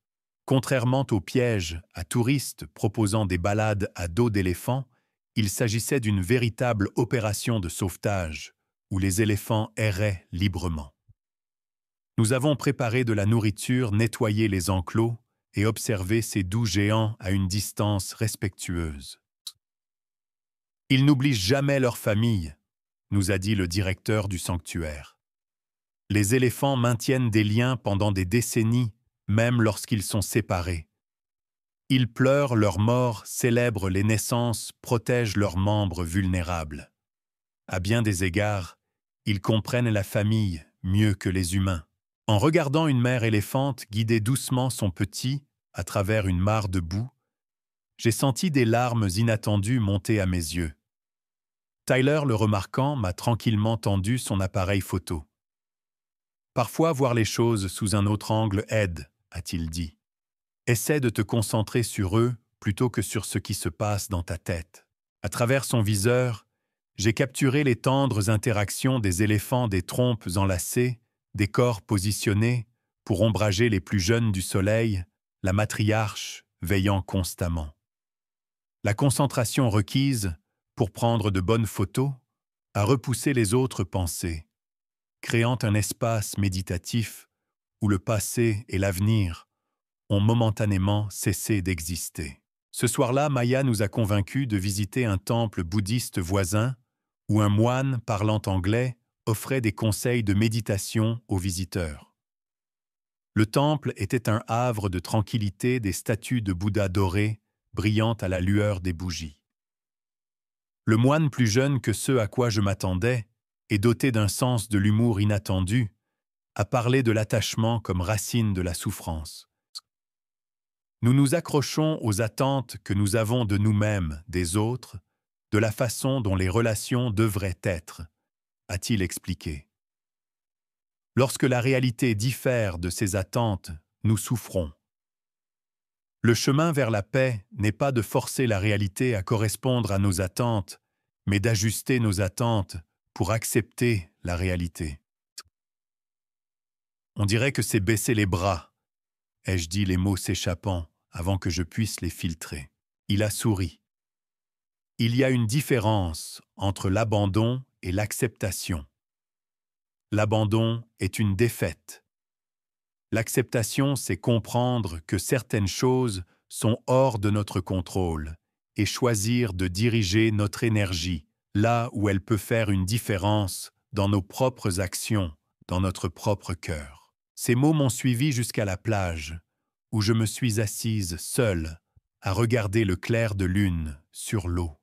Contrairement aux pièges à touristes proposant des balades à dos d'éléphants, il s'agissait d'une véritable opération de sauvetage où les éléphants erraient librement. Nous avons préparé de la nourriture, nettoyé les enclos et observé ces doux géants à une distance respectueuse. Ils n'oublient jamais leur famille, nous a dit le directeur du sanctuaire. Les éléphants maintiennent des liens pendant des décennies, même lorsqu'ils sont séparés. Ils pleurent leurs morts, célèbrent les naissances, protègent leurs membres vulnérables. À bien des égards, ils comprennent la famille mieux que les humains. En regardant une mère éléphante guider doucement son petit à travers une mare de boue, j'ai senti des larmes inattendues monter à mes yeux. Tyler, le remarquant, m'a tranquillement tendu son appareil photo. Parfois, voir les choses sous un autre angle aide, a-t-il dit. Essaie de te concentrer sur eux plutôt que sur ce qui se passe dans ta tête. À travers son viseur, j'ai capturé les tendres interactions des éléphants des trompes enlacées, des corps positionnés pour ombrager les plus jeunes du soleil, la matriarche veillant constamment. La concentration requise pour prendre de bonnes photos a repoussé les autres pensées, créant un espace méditatif où le passé et l'avenir ont momentanément cessé d'exister. Ce soir-là, Maya nous a convaincus de visiter un temple bouddhiste voisin où un moine parlant anglais offrait des conseils de méditation aux visiteurs. Le temple était un havre de tranquillité, des statues de Bouddha dorées brillant à la lueur des bougies. Le moine plus jeune que ceux à quoi je m'attendais, et doté d'un sens de l'humour inattendu, a parlé de l'attachement comme racine de la souffrance. Nous nous accrochons aux attentes que nous avons de nous-mêmes, des autres, de la façon dont les relations devraient être, a-t-il expliqué. Lorsque la réalité diffère de ces attentes, nous souffrons. Le chemin vers la paix n'est pas de forcer la réalité à correspondre à nos attentes, mais d'ajuster nos attentes pour accepter la réalité. On dirait que c'est baisser les bras, ai-je dit les mots s'échappant avant que je puisse les filtrer. Il a souri. Il y a une différence entre l'abandon et l'acceptation. L'abandon est une défaite. L'acceptation, c'est comprendre que certaines choses sont hors de notre contrôle et choisir de diriger notre énergie là où elle peut faire une différence dans nos propres actions, dans notre propre cœur. Ces mots m'ont suivi jusqu'à la plage, où je me suis assise seule à regarder le clair de lune sur l'eau.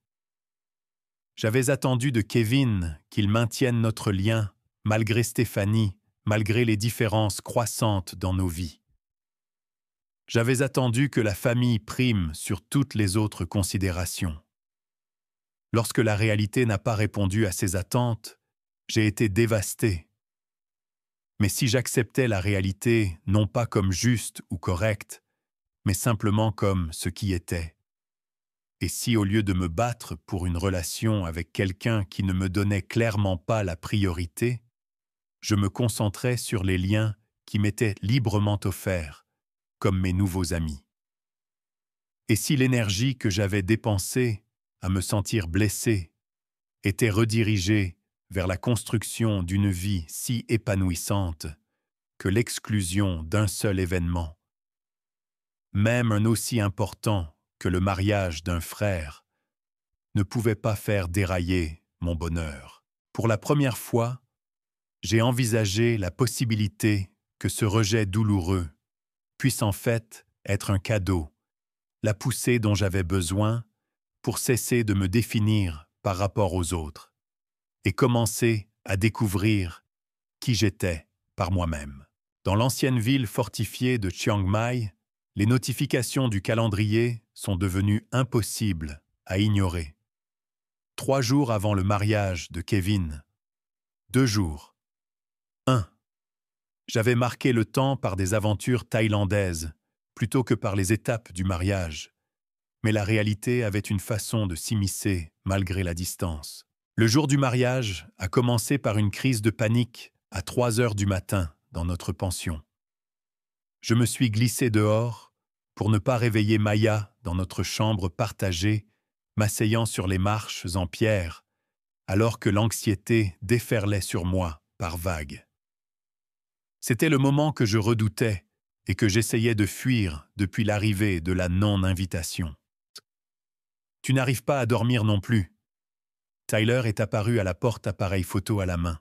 J'avais attendu de Kevin qu'il maintienne notre lien, malgré Stéphanie, malgré les différences croissantes dans nos vies. J'avais attendu que la famille prime sur toutes les autres considérations. Lorsque la réalité n'a pas répondu à ces attentes, j'ai été dévasté. Mais si j'acceptais la réalité non pas comme juste ou correcte, mais simplement comme ce qui était, et si au lieu de me battre pour une relation avec quelqu'un qui ne me donnait clairement pas la priorité, je me concentrais sur les liens qui m'étaient librement offerts, comme mes nouveaux amis. Et si l'énergie que j'avais dépensée à me sentir blessé était redirigée vers la construction d'une vie si épanouissante que l'exclusion d'un seul événement, même un aussi important que le mariage d'un frère, ne pouvait pas faire dérailler mon bonheur. Pour la première fois, j'ai envisagé la possibilité que ce rejet douloureux puisse en fait être un cadeau, la poussée dont j'avais besoin pour cesser de me définir par rapport aux autres et commencer à découvrir qui j'étais par moi-même. Dans l'ancienne ville fortifiée de Chiang Mai, les notifications du calendrier sont devenues impossibles à ignorer. 3 jours avant le mariage de Kevin, 2 jours. 1. J'avais marqué le temps par des aventures thaïlandaises, plutôt que par les étapes du mariage. Mais la réalité avait une façon de s'immiscer malgré la distance. Le jour du mariage a commencé par une crise de panique à 3 heures du matin dans notre pension. Je me suis glissé dehors pour ne pas réveiller Maya dans notre chambre partagée, m'asseyant sur les marches en pierre, alors que l'anxiété déferlait sur moi par vagues. C'était le moment que je redoutais et que j'essayais de fuir depuis l'arrivée de la non-invitation. Tu n'arrives pas à dormir non plus. Tyler est apparu à la porte, appareil photo à la main.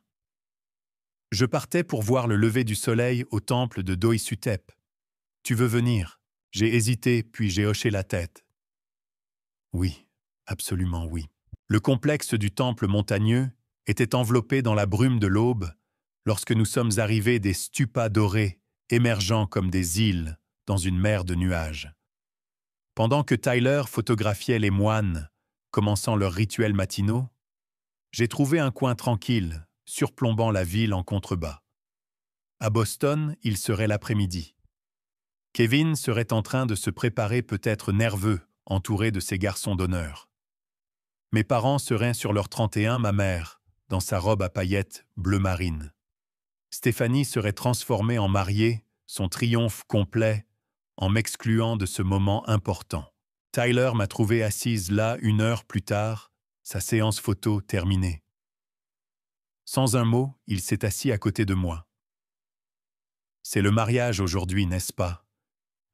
Je partais pour voir le lever du soleil au temple de Doisutep. Tu veux venir? J'ai hésité, puis j'ai hoché la tête. Oui, absolument oui. Le complexe du temple montagneux était enveloppé dans la brume de l'aube lorsque nous sommes arrivés des stupas dorés, émergeant comme des îles dans une mer de nuages. Pendant que Tyler photographiait les moines, commençant leurs rituels matinaux, j'ai trouvé un coin tranquille, surplombant la ville en contrebas. À Boston, il serait l'après-midi. Kevin serait en train de se préparer, peut-être nerveux, entouré de ses garçons d'honneur. Mes parents seraient sur leur 31, ma mère, dans sa robe à paillettes bleu marine. Stéphanie serait transformée en mariée, son triomphe complet, en m'excluant de ce moment important. Tyler m'a trouvé assise là 1 heure plus tard, sa séance photo terminée. Sans un mot, il s'est assis à côté de moi. « C'est le mariage aujourd'hui, n'est-ce pas ?»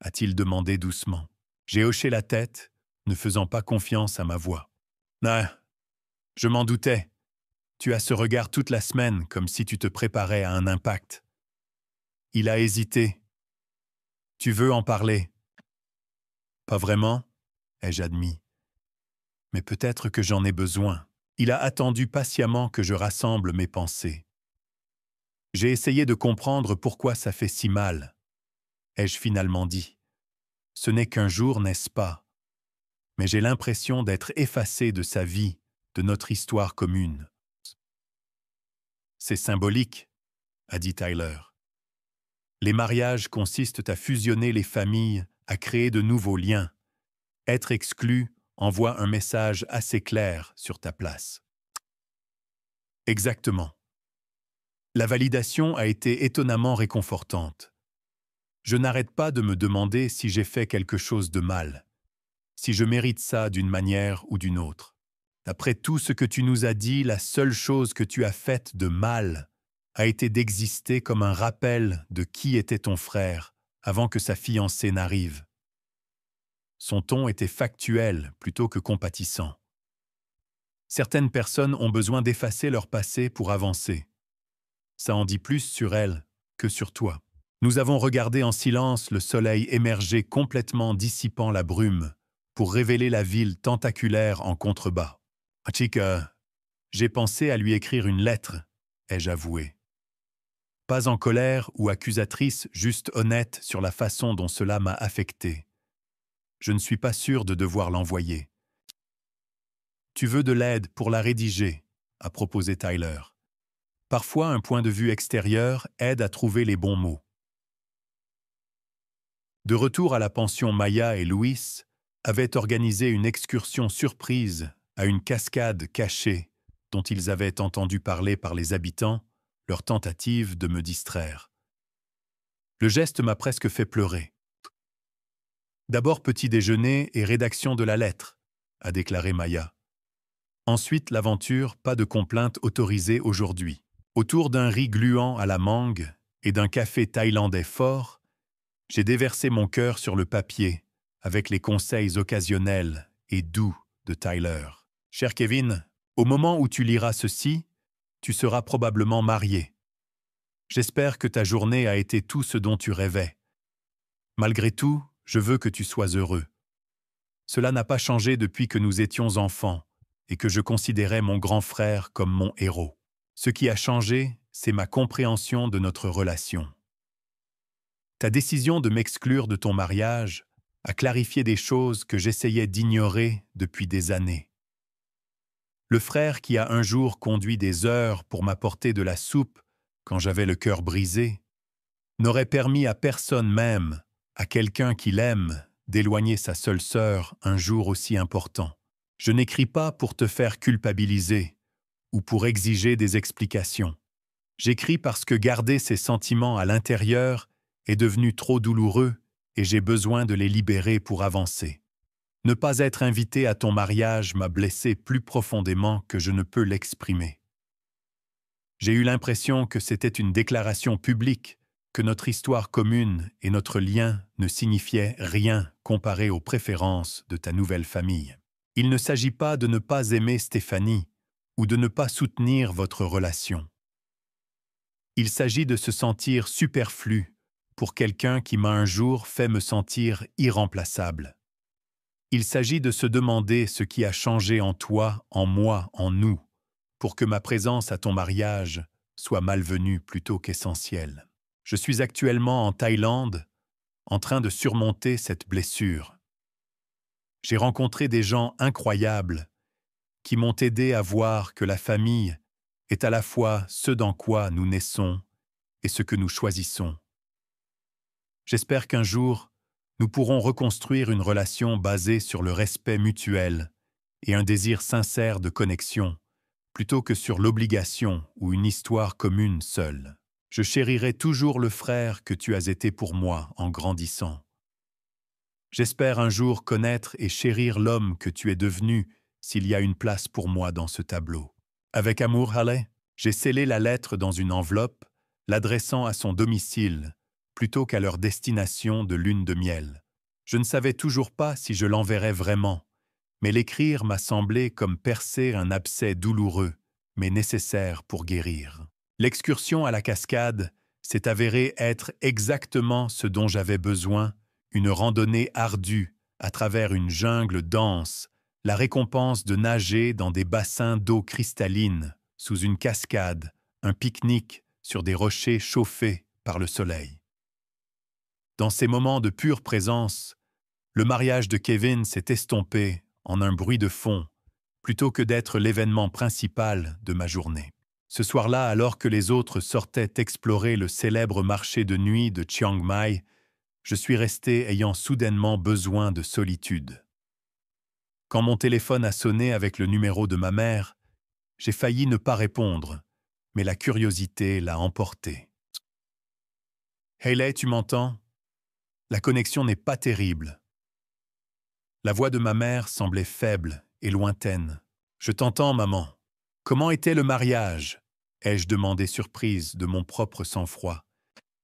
a-t-il demandé doucement. J'ai hoché la tête, ne faisant pas confiance à ma voix. « Ah, je m'en doutais. Tu as ce regard toute la semaine, comme si tu te préparais à un impact. » Il a hésité. « Tu veux en parler ?»« Pas vraiment, ai-je admis. Mais peut-être que j'en ai besoin. » Il a attendu patiemment que je rassemble mes pensées. J'ai essayé de comprendre pourquoi ça fait si mal. Ai-je finalement dit. Ce n'est qu'un jour, n'est-ce pas? Mais j'ai l'impression d'être effacé de sa vie, de notre histoire commune. C'est symbolique, a dit Tyler. Les mariages consistent à fusionner les familles, à créer de nouveaux liens. Être exclu envoie un message assez clair sur ta place. Exactement. La validation a été étonnamment réconfortante. Je n'arrête pas de me demander si j'ai fait quelque chose de mal, si je mérite ça d'une manière ou d'une autre. D'après tout ce que tu nous as dit, la seule chose que tu as faite de mal a été d'exister comme un rappel de qui était ton frère avant que sa fiancée n'arrive. Son ton était factuel plutôt que compatissant. Certaines personnes ont besoin d'effacer leur passé pour avancer. Ça en dit plus sur elles que sur toi. Nous avons regardé en silence le soleil émerger complètement dissipant la brume pour révéler la ville tentaculaire en contrebas. « Chica, j'ai pensé à lui écrire une lettre, ai-je avoué. Pas en colère ou accusatrice, juste honnête sur la façon dont cela m'a affecté. Je ne suis pas sûr de devoir l'envoyer. »« Tu veux de l'aide pour la rédiger ?» a proposé Tyler. Parfois, un point de vue extérieur aide à trouver les bons mots. De retour à la pension, Maya et Louis avaient organisé une excursion surprise à une cascade cachée dont ils avaient entendu parler par les habitants, leur tentative de me distraire. Le geste m'a presque fait pleurer. D'abord petit déjeuner et rédaction de la lettre, a déclaré Maya. Ensuite l'aventure, pas de complainte autorisée aujourd'hui. Autour d'un riz gluant à la mangue et d'un café thaïlandais fort, j'ai déversé mon cœur sur le papier avec les conseils occasionnels et doux de Tyler. Cher Kevin, au moment où tu liras ceci, tu seras probablement marié. J'espère que ta journée a été tout ce dont tu rêvais. Malgré tout, je veux que tu sois heureux. Cela n'a pas changé depuis que nous étions enfants et que je considérais mon grand frère comme mon héros. Ce qui a changé, c'est ma compréhension de notre relation. Ta décision de m'exclure de ton mariage a clarifié des choses que j'essayais d'ignorer depuis des années. Le frère qui a un jour conduit des heures pour m'apporter de la soupe quand j'avais le cœur brisé, n'aurait permis à personne, même à quelqu'un qu'il aime, d'éloigner sa seule sœur un jour aussi important. Je n'écris pas pour te faire culpabiliser ou pour exiger des explications. J'écris parce que garder ces sentiments à l'intérieur est devenu trop douloureux et j'ai besoin de les libérer pour avancer. Ne pas être invité à ton mariage m'a blessé plus profondément que je ne peux l'exprimer. J'ai eu l'impression que c'était une déclaration publique, que notre histoire commune et notre lien ne signifiaient rien comparé aux préférences de ta nouvelle famille. Il ne s'agit pas de ne pas aimer Stéphanie ou de ne pas soutenir votre relation. Il s'agit de se sentir superflu pour quelqu'un qui m'a un jour fait me sentir irremplaçable. Il s'agit de se demander ce qui a changé en toi, en moi, en nous, pour que ma présence à ton mariage soit malvenue plutôt qu'essentielle. Je suis actuellement en Thaïlande, en train de surmonter cette blessure. J'ai rencontré des gens incroyables qui m'ont aidé à voir que la famille est à la fois ce dans quoi nous naissons et ce que nous choisissons. J'espère qu'un jour, nous pourrons reconstruire une relation basée sur le respect mutuel et un désir sincère de connexion, plutôt que sur l'obligation ou une histoire commune seule. Je chérirai toujours le frère que tu as été pour moi en grandissant. J'espère un jour connaître et chérir l'homme que tu es devenu s'il y a une place pour moi dans ce tableau. Avec amour, Haley, j'ai scellé la lettre dans une enveloppe, l'adressant à son domicile, plutôt qu'à leur destination de lune de miel. Je ne savais toujours pas si je l'enverrais vraiment, mais l'écrire m'a semblé comme percer un abcès douloureux, mais nécessaire pour guérir. L'excursion à la cascade s'est avérée être exactement ce dont j'avais besoin, une randonnée ardue à travers une jungle dense, la récompense de nager dans des bassins d'eau cristalline, sous une cascade, un pique-nique sur des rochers chauffés par le soleil. Dans ces moments de pure présence, le mariage de Kevin s'est estompé en un bruit de fond, plutôt que d'être l'événement principal de ma journée. Ce soir-là, alors que les autres sortaient explorer le célèbre marché de nuit de Chiang Mai, je suis resté ayant soudainement besoin de solitude. Quand mon téléphone a sonné avec le numéro de ma mère, j'ai failli ne pas répondre, mais la curiosité l'a emporté. « Hayley, tu m'entends ? La connexion n'est pas terrible. » La voix de ma mère semblait faible et lointaine. « Je t'entends, maman. Comment était le mariage ?» ai-je demandé surprise de mon propre sang-froid.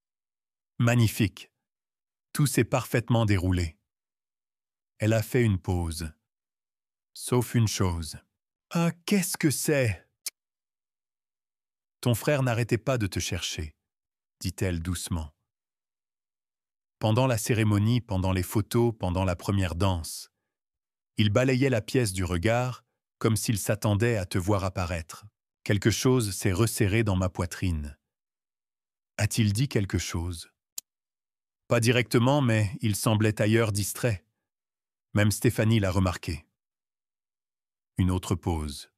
« Magnifique. Tout s'est parfaitement déroulé. » Elle a fait une pause. « Sauf une chose. »« Ah, qu'est-ce que c'est ?» ?»« Ton frère n'arrêtait pas de te chercher, » dit-elle doucement. Pendant la cérémonie, pendant les photos, pendant la première danse, il balayait la pièce du regard comme s'il s'attendait à te voir apparaître. Quelque chose s'est resserré dans ma poitrine. A-t-il dit quelque chose? Pas directement, mais il semblait ailleurs distrait. Même Stéphanie l'a remarqué. Une autre pause.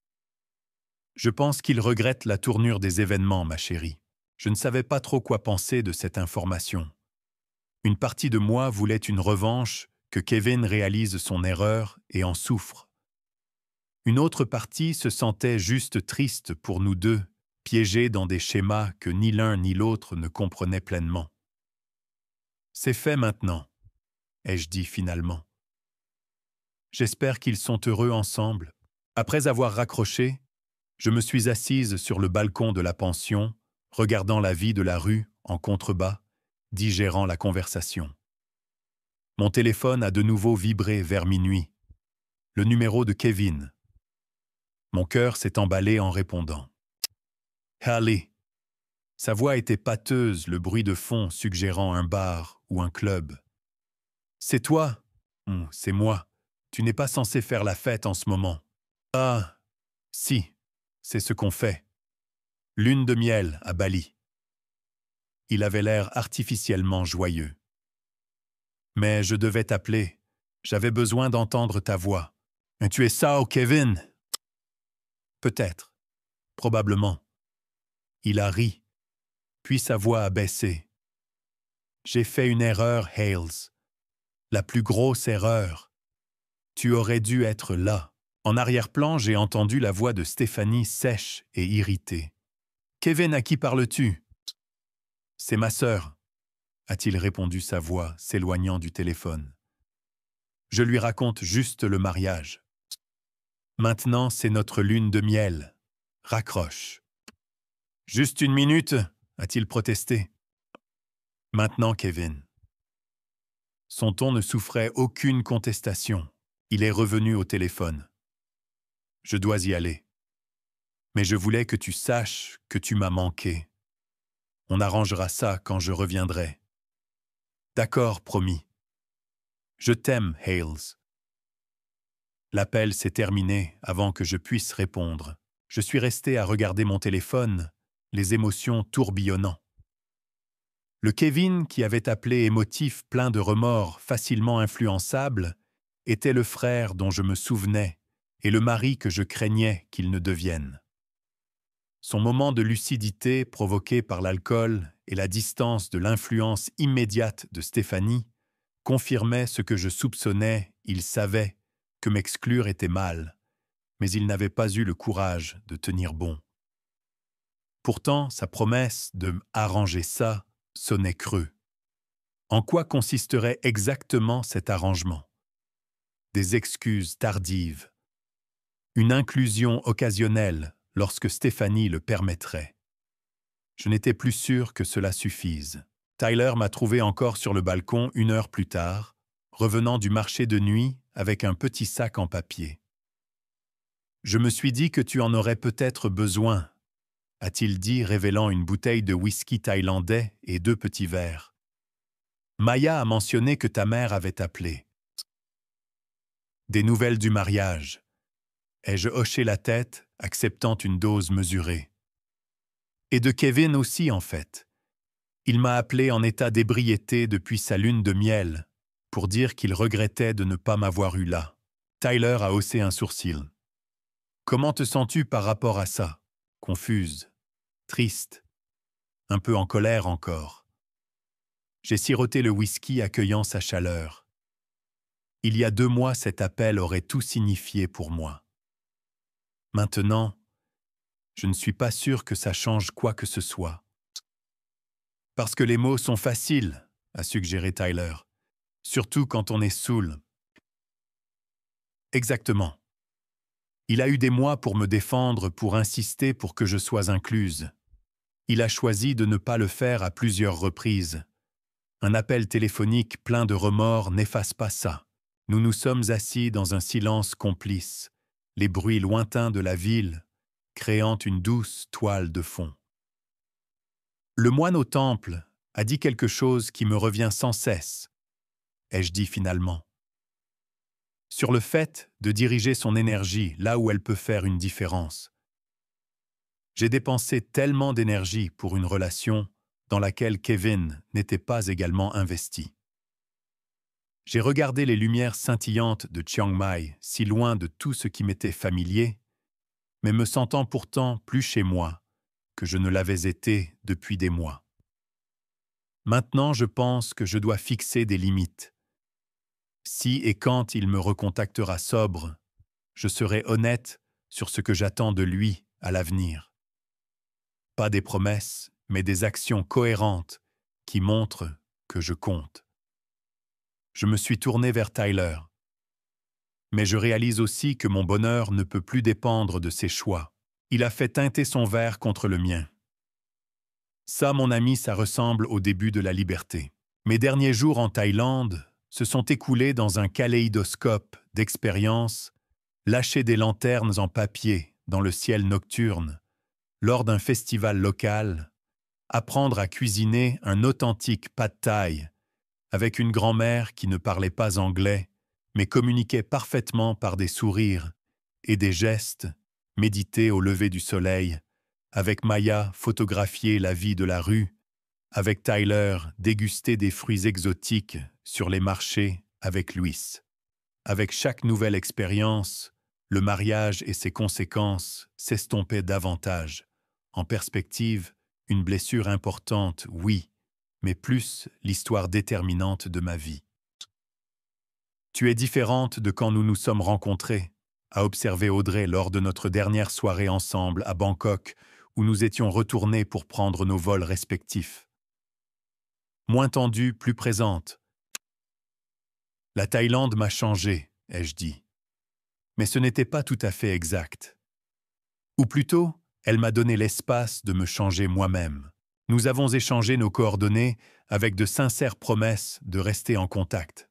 Je pense qu'il regrette la tournure des événements, ma chérie. Je ne savais pas trop quoi penser de cette information. Une partie de moi voulait une revanche, que Kevin réalise son erreur et en souffre. Une autre partie se sentait juste triste pour nous deux, piégés dans des schémas que ni l'un ni l'autre ne comprenaient pleinement. « C'est fait maintenant, » ai-je dit finalement. J'espère qu'ils sont heureux ensemble. Après avoir raccroché, je me suis assise sur le balcon de la pension, regardant la vie de la rue en contrebas, digérant la conversation. Mon téléphone a de nouveau vibré vers minuit. Le numéro de Kevin. Mon cœur s'est emballé en répondant. « Haley !» Sa voix était pâteuse, le bruit de fond suggérant un bar ou un club. « C'est toi ?»« C'est moi. Tu n'es pas censé faire la fête en ce moment. »« Ah, si, c'est ce qu'on fait. Lune de miel à Bali. » Il avait l'air artificiellement joyeux. « Mais je devais t'appeler. J'avais besoin d'entendre ta voix. Tu es ça, Kevin ?» Peut-être. Probablement. Il a ri, puis sa voix a baissé. « J'ai fait une erreur, Hales. La plus grosse erreur. Tu aurais dû être là. » En arrière-plan, j'ai entendu la voix de Stéphanie sèche et irritée. « Kevin, à qui parles-tu ?»« C'est ma sœur, » a-t-il répondu, sa voix s'éloignant du téléphone. « Je lui raconte juste le mariage. Maintenant, c'est notre lune de miel. Raccroche. »« Juste une minute, » a-t-il protesté. « Maintenant, Kevin. » Son ton ne souffrait aucune contestation. Il est revenu au téléphone. « Je dois y aller. Mais je voulais que tu saches que tu m'as manqué. On arrangera ça quand je reviendrai. »« D'accord, promis. Je t'aime, Hales. » L'appel s'est terminé avant que je puisse répondre. Je suis resté à regarder mon téléphone, les émotions tourbillonnant. Le Kevin qui avait appelé émotif, plein de remords, facilement influençable, était le frère dont je me souvenais et le mari que je craignais qu'il ne devienne. Son moment de lucidité provoqué par l'alcool et la distance de l'influence immédiate de Stéphanie confirmait ce que je soupçonnais. Il savait que m'exclure était mal, mais il n'avait pas eu le courage de tenir bon. Pourtant, sa promesse de « arranger ça » sonnait creux. En quoi consisterait exactement cet arrangement? Des excuses tardives. Une inclusion occasionnelle lorsque Stéphanie le permettrait. Je n'étais plus sûr que cela suffise. Tyler m'a trouvé encore sur le balcon 1 heure plus tard, revenant du marché de nuit avec un petit sac en papier. « Je me suis dit que tu en aurais peut-être besoin, » a-t-il dit, révélant une bouteille de whisky thaïlandais et 2 petits verres. « Maya a mentionné que ta mère avait appelé. » Des nouvelles du mariage. Ai-je hoché la tête, acceptant une dose mesurée. Et de Kevin aussi, en fait. Il m'a appelé en état d'ébriété depuis sa lune de miel, pour dire qu'il regrettait de ne pas m'avoir eu là. Tyler a haussé un sourcil. « Comment te sens-tu par rapport à ça ?» Confuse. Triste, un peu en colère encore. J'ai siroté le whisky accueillant sa chaleur. Il y a 2 mois, cet appel aurait tout signifié pour moi. Maintenant, je ne suis pas sûr que ça change quoi que ce soit. Parce que les mots sont faciles, a suggéré Tyler, surtout quand on est saoul. Exactement. Il a eu des mois pour me défendre, pour insister pour que je sois incluse. Il a choisi de ne pas le faire à plusieurs reprises. Un appel téléphonique plein de remords n'efface pas ça. Nous nous sommes assis dans un silence complice, les bruits lointains de la ville, créant une douce toile de fond. Le moine au temple a dit quelque chose qui me revient sans cesse, ai-je dit finalement. Sur le fait de diriger son énergie là où elle peut faire une différence. J'ai dépensé tellement d'énergie pour une relation dans laquelle Kevin n'était pas également investi. J'ai regardé les lumières scintillantes de Chiang Mai, si loin de tout ce qui m'était familier, mais me sentant pourtant plus chez moi que je ne l'avais été depuis des mois. Maintenant, je pense que je dois fixer des limites. Si et quand il me recontactera sobre, je serai honnête sur ce que j'attends de lui à l'avenir. Pas des promesses, mais des actions cohérentes qui montrent que je compte. Je me suis tourné vers Tyler. Mais je réalise aussi que mon bonheur ne peut plus dépendre de ses choix. Il a fait teinter son verre contre le mien. Ça, mon ami, ça ressemble au début de la liberté. Mes derniers jours en Thaïlande se sont écoulés dans un kaléidoscope d'expériences, lâcher des lanternes en papier dans le ciel nocturne, lors d'un festival local, apprendre à cuisiner un authentique pad thai avec une grand-mère qui ne parlait pas anglais, mais communiquait parfaitement par des sourires et des gestes, méditer au lever du soleil, avec Maya photographier la vie de la rue, avec Tyler déguster des fruits exotiques sur les marchés avec Luis. Avec chaque nouvelle expérience, le mariage et ses conséquences s'estompaient davantage. En perspective, une blessure importante, oui, mais plus l'histoire déterminante de ma vie. Tu es différente de quand nous nous sommes rencontrés, a observé Audrey lors de notre dernière soirée ensemble à Bangkok, où nous étions retournés pour prendre nos vols respectifs. Moins tendue, plus présente. La Thaïlande m'a changé, ai-je dit. Mais ce n'était pas tout à fait exact. Ou plutôt, elle m'a donné l'espace de me changer moi-même. Nous avons échangé nos coordonnées avec de sincères promesses de rester en contact.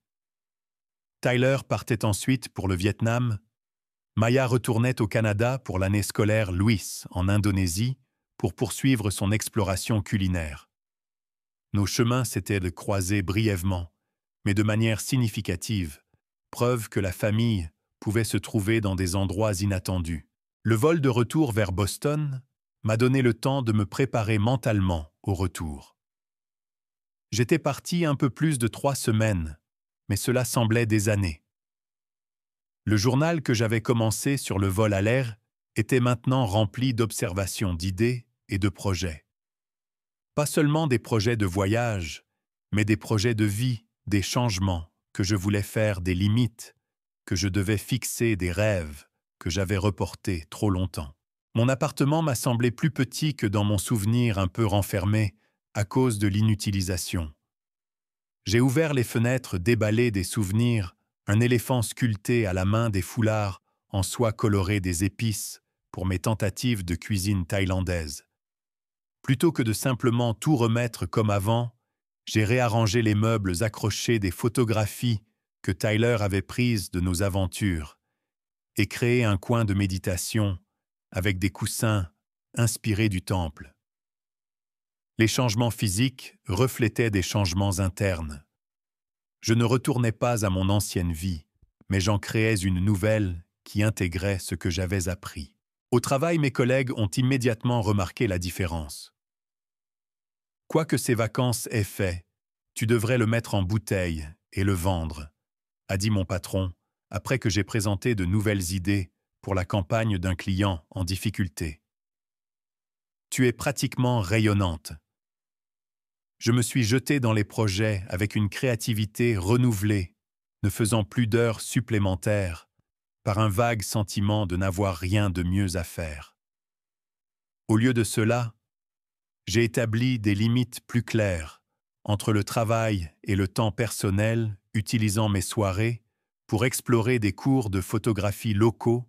Tyler partait ensuite pour le Vietnam. Maya retournait au Canada pour l'année scolaire Louis en Indonésie pour poursuivre son exploration culinaire. Nos chemins s'étaient croisés brièvement, mais de manière significative, preuve que la famille pouvait se trouver dans des endroits inattendus. Le vol de retour vers Boston m'a donné le temps de me préparer mentalement au retour. J'étais parti un peu plus de 3 semaines, mais cela semblait des années. Le journal que j'avais commencé sur le vol à l'air était maintenant rempli d'observations, d'idées et de projets. Pas seulement des projets de voyage, mais des projets de vie, des changements que je voulais faire, des limites, que je devais fixer, des rêves que j'avais reportés trop longtemps. Mon appartement m'a semblé plus petit que dans mon souvenir un peu renfermé à cause de l'inutilisation. J'ai ouvert les fenêtres, déballé des souvenirs, un éléphant sculpté à la main, des foulards en soie colorée, des épices pour mes tentatives de cuisine thaïlandaise. Plutôt que de simplement tout remettre comme avant, j'ai réarrangé les meubles, accroché des photographies que Tyler avait prises de nos aventures et créé un coin de méditation avec des coussins inspirés du temple. Les changements physiques reflétaient des changements internes. Je ne retournais pas à mon ancienne vie, mais j'en créais une nouvelle qui intégrait ce que j'avais appris. Au travail, mes collègues ont immédiatement remarqué la différence. Quoi que ces vacances aient fait, tu devrais le mettre en bouteille et le vendre, a dit mon patron, après que j'ai présenté de nouvelles idées pour la campagne d'un client en difficulté. Tu es pratiquement rayonnante. Je me suis jeté dans les projets avec une créativité renouvelée, ne faisant plus d'heures supplémentaires, par un vague sentiment de n'avoir rien de mieux à faire. Au lieu de cela, j'ai établi des limites plus claires entre le travail et le temps personnel, utilisant mes soirées pour explorer des cours de photographie locaux,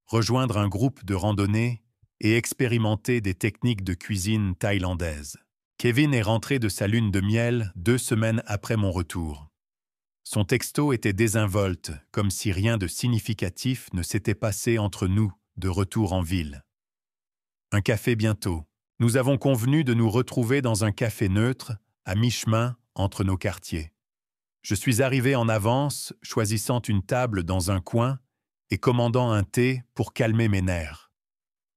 rejoindre un groupe de randonnée et expérimenter des techniques de cuisine thaïlandaise. Kevin est rentré de sa lune de miel 2 semaines après mon retour. Son texto était désinvolte, comme si rien de significatif ne s'était passé entre nous de retour en ville. Un café bientôt. Nous avons convenu de nous retrouver dans un café neutre, à mi-chemin entre nos quartiers. Je suis arrivé en avance, choisissant une table dans un coin et commandant un thé pour calmer mes nerfs.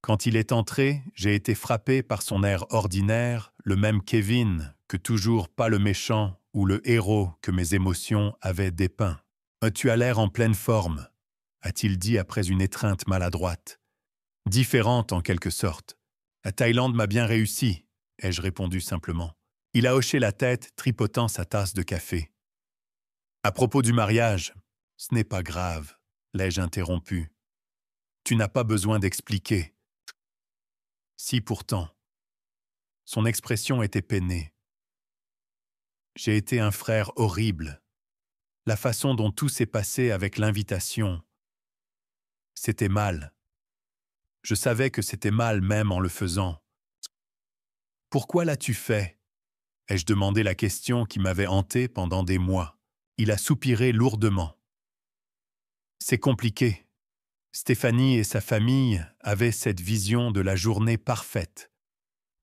Quand il est entré, j'ai été frappé par son air ordinaire, le même Kevin, que toujours pas le méchant ou le héros que mes émotions avaient dépeint. « Tu as l'air en pleine forme », a-t-il dit après une étreinte maladroite. Différente en quelque sorte. « La Thaïlande m'a bien réussi », ai-je répondu simplement. Il a hoché la tête, tripotant sa tasse de café. « À propos du mariage, ce n'est pas grave », l'ai-je interrompu. « Tu n'as pas besoin d'expliquer. » Si pourtant. Son expression était peinée. J'ai été un frère horrible. La façon dont tout s'est passé avec l'invitation, c'était mal. Je savais que c'était mal même en le faisant. « Pourquoi l'as-tu fait ?» ai-je demandé, la question qui m'avait hanté pendant des mois. Il a soupiré lourdement. « C'est compliqué. Stéphanie et sa famille avaient cette vision de la journée parfaite.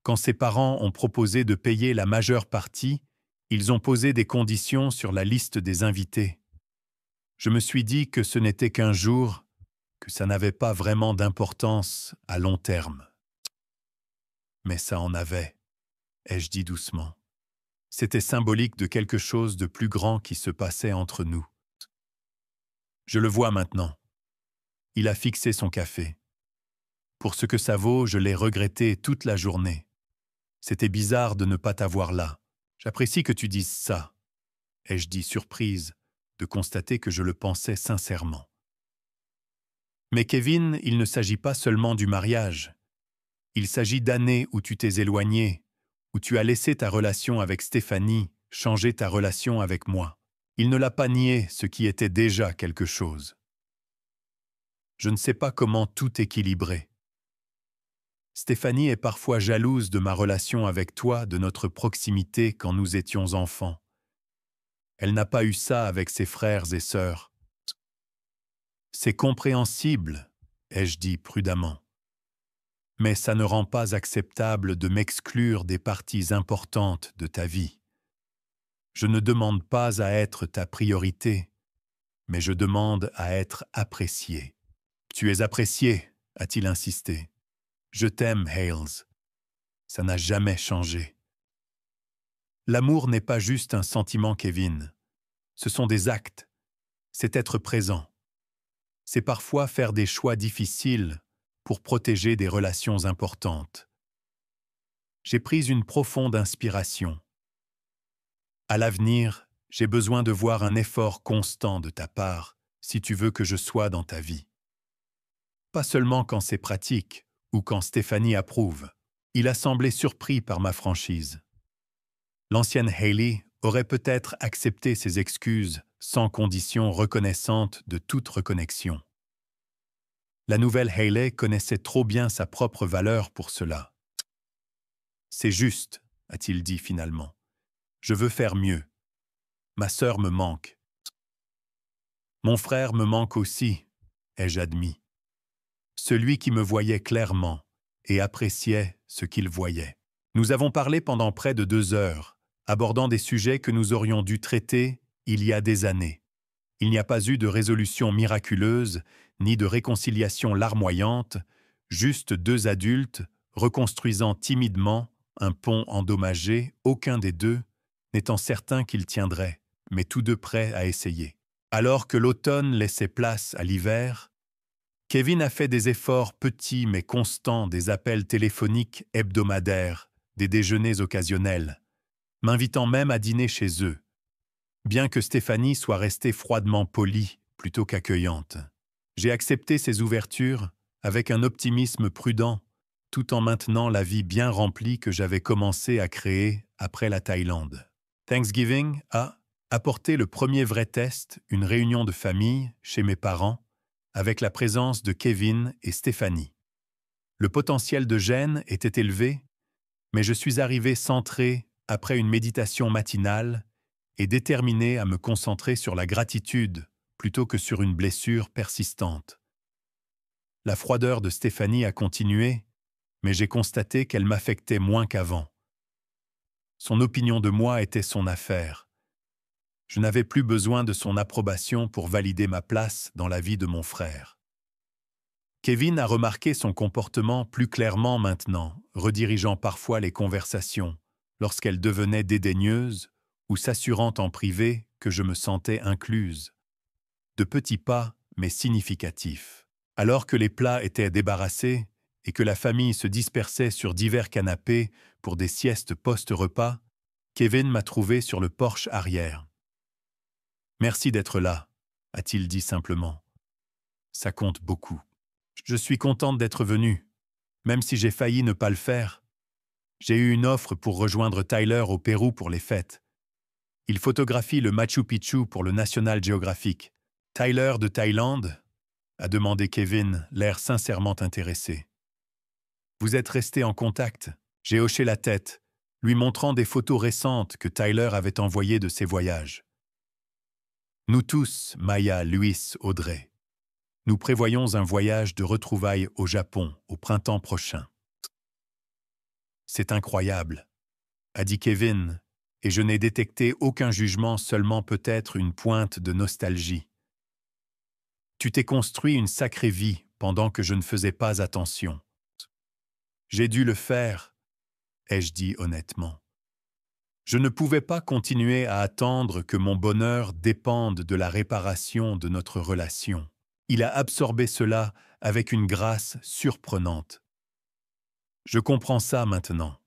Quand ses parents ont proposé de payer la majeure partie, ils ont posé des conditions sur la liste des invités. Je me suis dit que ce n'était qu'un jour, que ça n'avait pas vraiment d'importance à long terme. Mais ça en avait, ai-je dit doucement. C'était symbolique de quelque chose de plus grand qui se passait entre nous. Je le vois maintenant. Il a fixé son café. Pour ce que ça vaut, je l'ai regretté toute la journée. C'était bizarre de ne pas t'avoir là. J'apprécie que tu dises ça, ai-je dit surprise de constater que je le pensais sincèrement. Mais Kevin, il ne s'agit pas seulement du mariage. Il s'agit d'années où tu t'es éloigné, où tu as laissé ta relation avec Stéphanie changer ta relation avec moi. Il ne l'a pas nié, ce qui était déjà quelque chose. Je ne sais pas comment tout équilibrer. Stéphanie est parfois jalouse de ma relation avec toi, de notre proximité quand nous étions enfants. Elle n'a pas eu ça avec ses frères et sœurs. C'est compréhensible, ai-je dit prudemment. Mais ça ne rend pas acceptable de m'exclure des parties importantes de ta vie. Je ne demande pas à être ta priorité, mais je demande à être apprécié. Tu es apprécié, a-t-il insisté. Je t'aime, Hales. Ça n'a jamais changé. L'amour n'est pas juste un sentiment, Kevin. Ce sont des actes. C'est être présent. C'est parfois faire des choix difficiles pour protéger des relations importantes. J'ai pris une profonde inspiration. À l'avenir, j'ai besoin de voir un effort constant de ta part si tu veux que je sois dans ta vie. Pas seulement quand c'est pratique ou quand Stéphanie approuve. Il a semblé surpris par ma franchise. L'ancienne Hayley aurait peut-être accepté ses excuses sans condition reconnaissante de toute reconnexion. La nouvelle Hayley connaissait trop bien sa propre valeur pour cela. C'est juste, a-t-il dit finalement. Je veux faire mieux. Ma sœur me manque. Mon frère me manque aussi, ai-je admis. Celui qui me voyait clairement et appréciait ce qu'il voyait. Nous avons parlé pendant près de 2 heures, abordant des sujets que nous aurions dû traiter il y a des années. Il n'y a pas eu de résolution miraculeuse, ni de réconciliation larmoyante, juste 2 adultes reconstruisant timidement un pont endommagé, aucun des deux n'étant certain qu'il tiendrait, mais tous deux prêts à essayer. Alors que l'automne laissait place à l'hiver, Kevin a fait des efforts petits mais constants, des appels téléphoniques hebdomadaires, des déjeuners occasionnels, m'invitant même à dîner chez eux, bien que Stéphanie soit restée froidement polie plutôt qu'accueillante. J'ai accepté ces ouvertures avec un optimisme prudent, tout en maintenant la vie bien remplie que j'avais commencé à créer après la Thaïlande. Thanksgiving a apporté le premier vrai test, une réunion de famille chez mes parents, avec la présence de Kevin et Stéphanie. Le potentiel de gêne était élevé, mais je suis arrivé centré après une méditation matinale et déterminé à me concentrer sur la gratitude plutôt que sur une blessure persistante. La froideur de Stéphanie a continué, mais j'ai constaté qu'elle m'affectait moins qu'avant. Son opinion de moi était son affaire. Je n'avais plus besoin de son approbation pour valider ma place dans la vie de mon frère. Kevin a remarqué son comportement plus clairement maintenant, redirigeant parfois les conversations, lorsqu'elles devenaient dédaigneuses ou s'assurant en privé que je me sentais incluse. De petits pas, mais significatifs. Alors que les plats étaient débarrassés et que la famille se dispersait sur divers canapés pour des siestes post-repas, Kevin m'a trouvé sur le porche arrière. « Merci d'être là », a-t-il dit simplement. « Ça compte beaucoup. Je suis contente d'être venue, même si j'ai failli ne pas le faire. J'ai eu une offre pour rejoindre Tyler au Pérou pour les fêtes. Il photographie le Machu Picchu pour le National Geographic. Tyler de Thaïlande ?» a demandé Kevin, l'air sincèrement intéressé. « Vous êtes restés en contact ?» J'ai hoché la tête, lui montrant des photos récentes que Tyler avait envoyées de ses voyages. Nous tous, Maya, Luis, Audrey, nous prévoyons un voyage de retrouvailles au Japon au printemps prochain. C'est incroyable, a dit Kevin, et je n'ai détecté aucun jugement, seulement peut-être une pointe de nostalgie. Tu t'es construit une sacrée vie pendant que je ne faisais pas attention. J'ai dû le faire, ai-je dit honnêtement. Je ne pouvais pas continuer à attendre que mon bonheur dépende de la réparation de notre relation. Il a absorbé cela avec une grâce surprenante. Je comprends ça maintenant.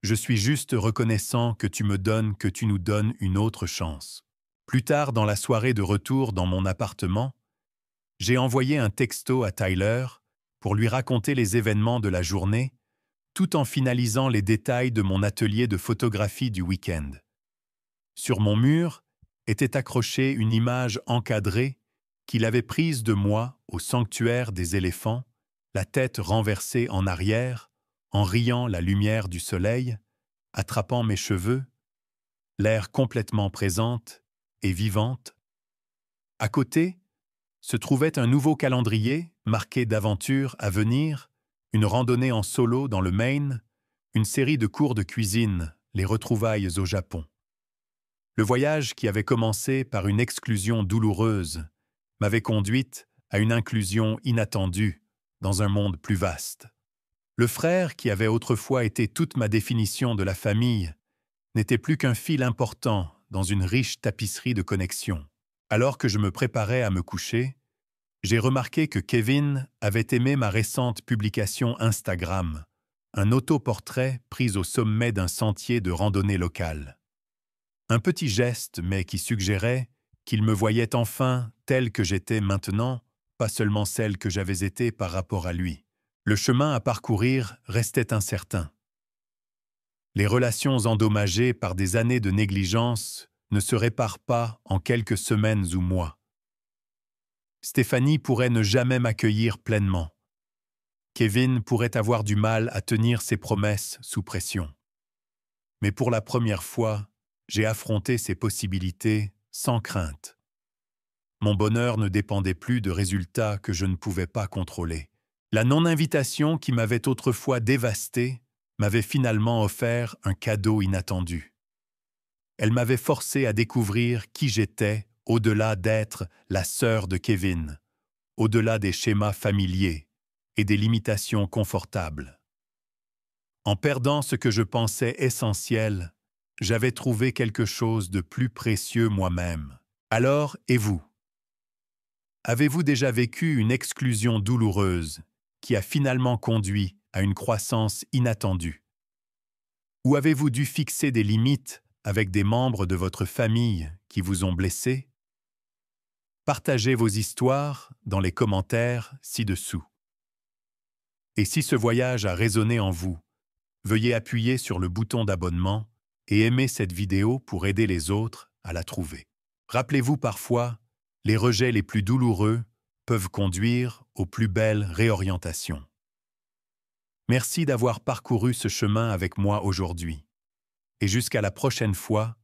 Je suis juste reconnaissant que tu nous donnes une autre chance. Plus tard dans la soirée de retour dans mon appartement, J'ai envoyé un texto à Tyler pour lui raconter les événements de la journée, tout en finalisant les détails de mon atelier de photographie du week-end. Sur mon mur était accrochée une image encadrée qu'il avait prise de moi au sanctuaire des éléphants, la tête renversée en arrière, en riant la lumière du soleil, attrapant mes cheveux, l'air complètement présente et vivante. À côté se trouvait un nouveau calendrier marqué d'aventures à venir, une randonnée en solo dans le Maine, une série de cours de cuisine, les retrouvailles au Japon. Le voyage qui avait commencé par une exclusion douloureuse m'avait conduite à une inclusion inattendue dans un monde plus vaste. Le frère qui avait autrefois été toute ma définition de la famille n'était plus qu'un fil important dans une riche tapisserie de connexions. Alors que je me préparais à me coucher, j'ai remarqué que Kevin avait aimé ma récente publication Instagram, un autoportrait pris au sommet d'un sentier de randonnée locale. Un petit geste, mais qui suggérait qu'il me voyait enfin tel que j'étais maintenant, pas seulement celle que j'avais été par rapport à lui. Le chemin à parcourir restait incertain. Les relations endommagées par des années de négligence ne se réparent pas en quelques semaines ou mois. Stéphanie pourrait ne jamais m'accueillir pleinement. Kevin pourrait avoir du mal à tenir ses promesses sous pression. Mais pour la première fois, j'ai affronté ces possibilités sans crainte. Mon bonheur ne dépendait plus de résultats que je ne pouvais pas contrôler. La non-invitation qui m'avait autrefois dévasté m'avait finalement offert un cadeau inattendu. Elle m'avait forcé à découvrir qui j'étais au-delà d'être la sœur de Kevin, au-delà des schémas familiers et des limitations confortables. En perdant ce que je pensais essentiel, j'avais trouvé quelque chose de plus précieux moi-même. Alors, et vous? Avez-vous déjà vécu une exclusion douloureuse qui a finalement conduit à une croissance inattendue? Ou avez-vous dû fixer des limites avec des membres de votre famille qui vous ont blessé? Partagez vos histoires dans les commentaires ci-dessous. Et si ce voyage a résonné en vous, veuillez appuyer sur le bouton d'abonnement et aimer cette vidéo pour aider les autres à la trouver. Rappelez-vous parfois, les rejets les plus douloureux peuvent conduire aux plus belles réorientations. Merci d'avoir parcouru ce chemin avec moi aujourd'hui. Et jusqu'à la prochaine fois,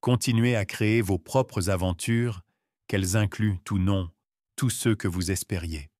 continuez à créer vos propres aventures, qu'elles incluent ou non tous ceux que vous espériez.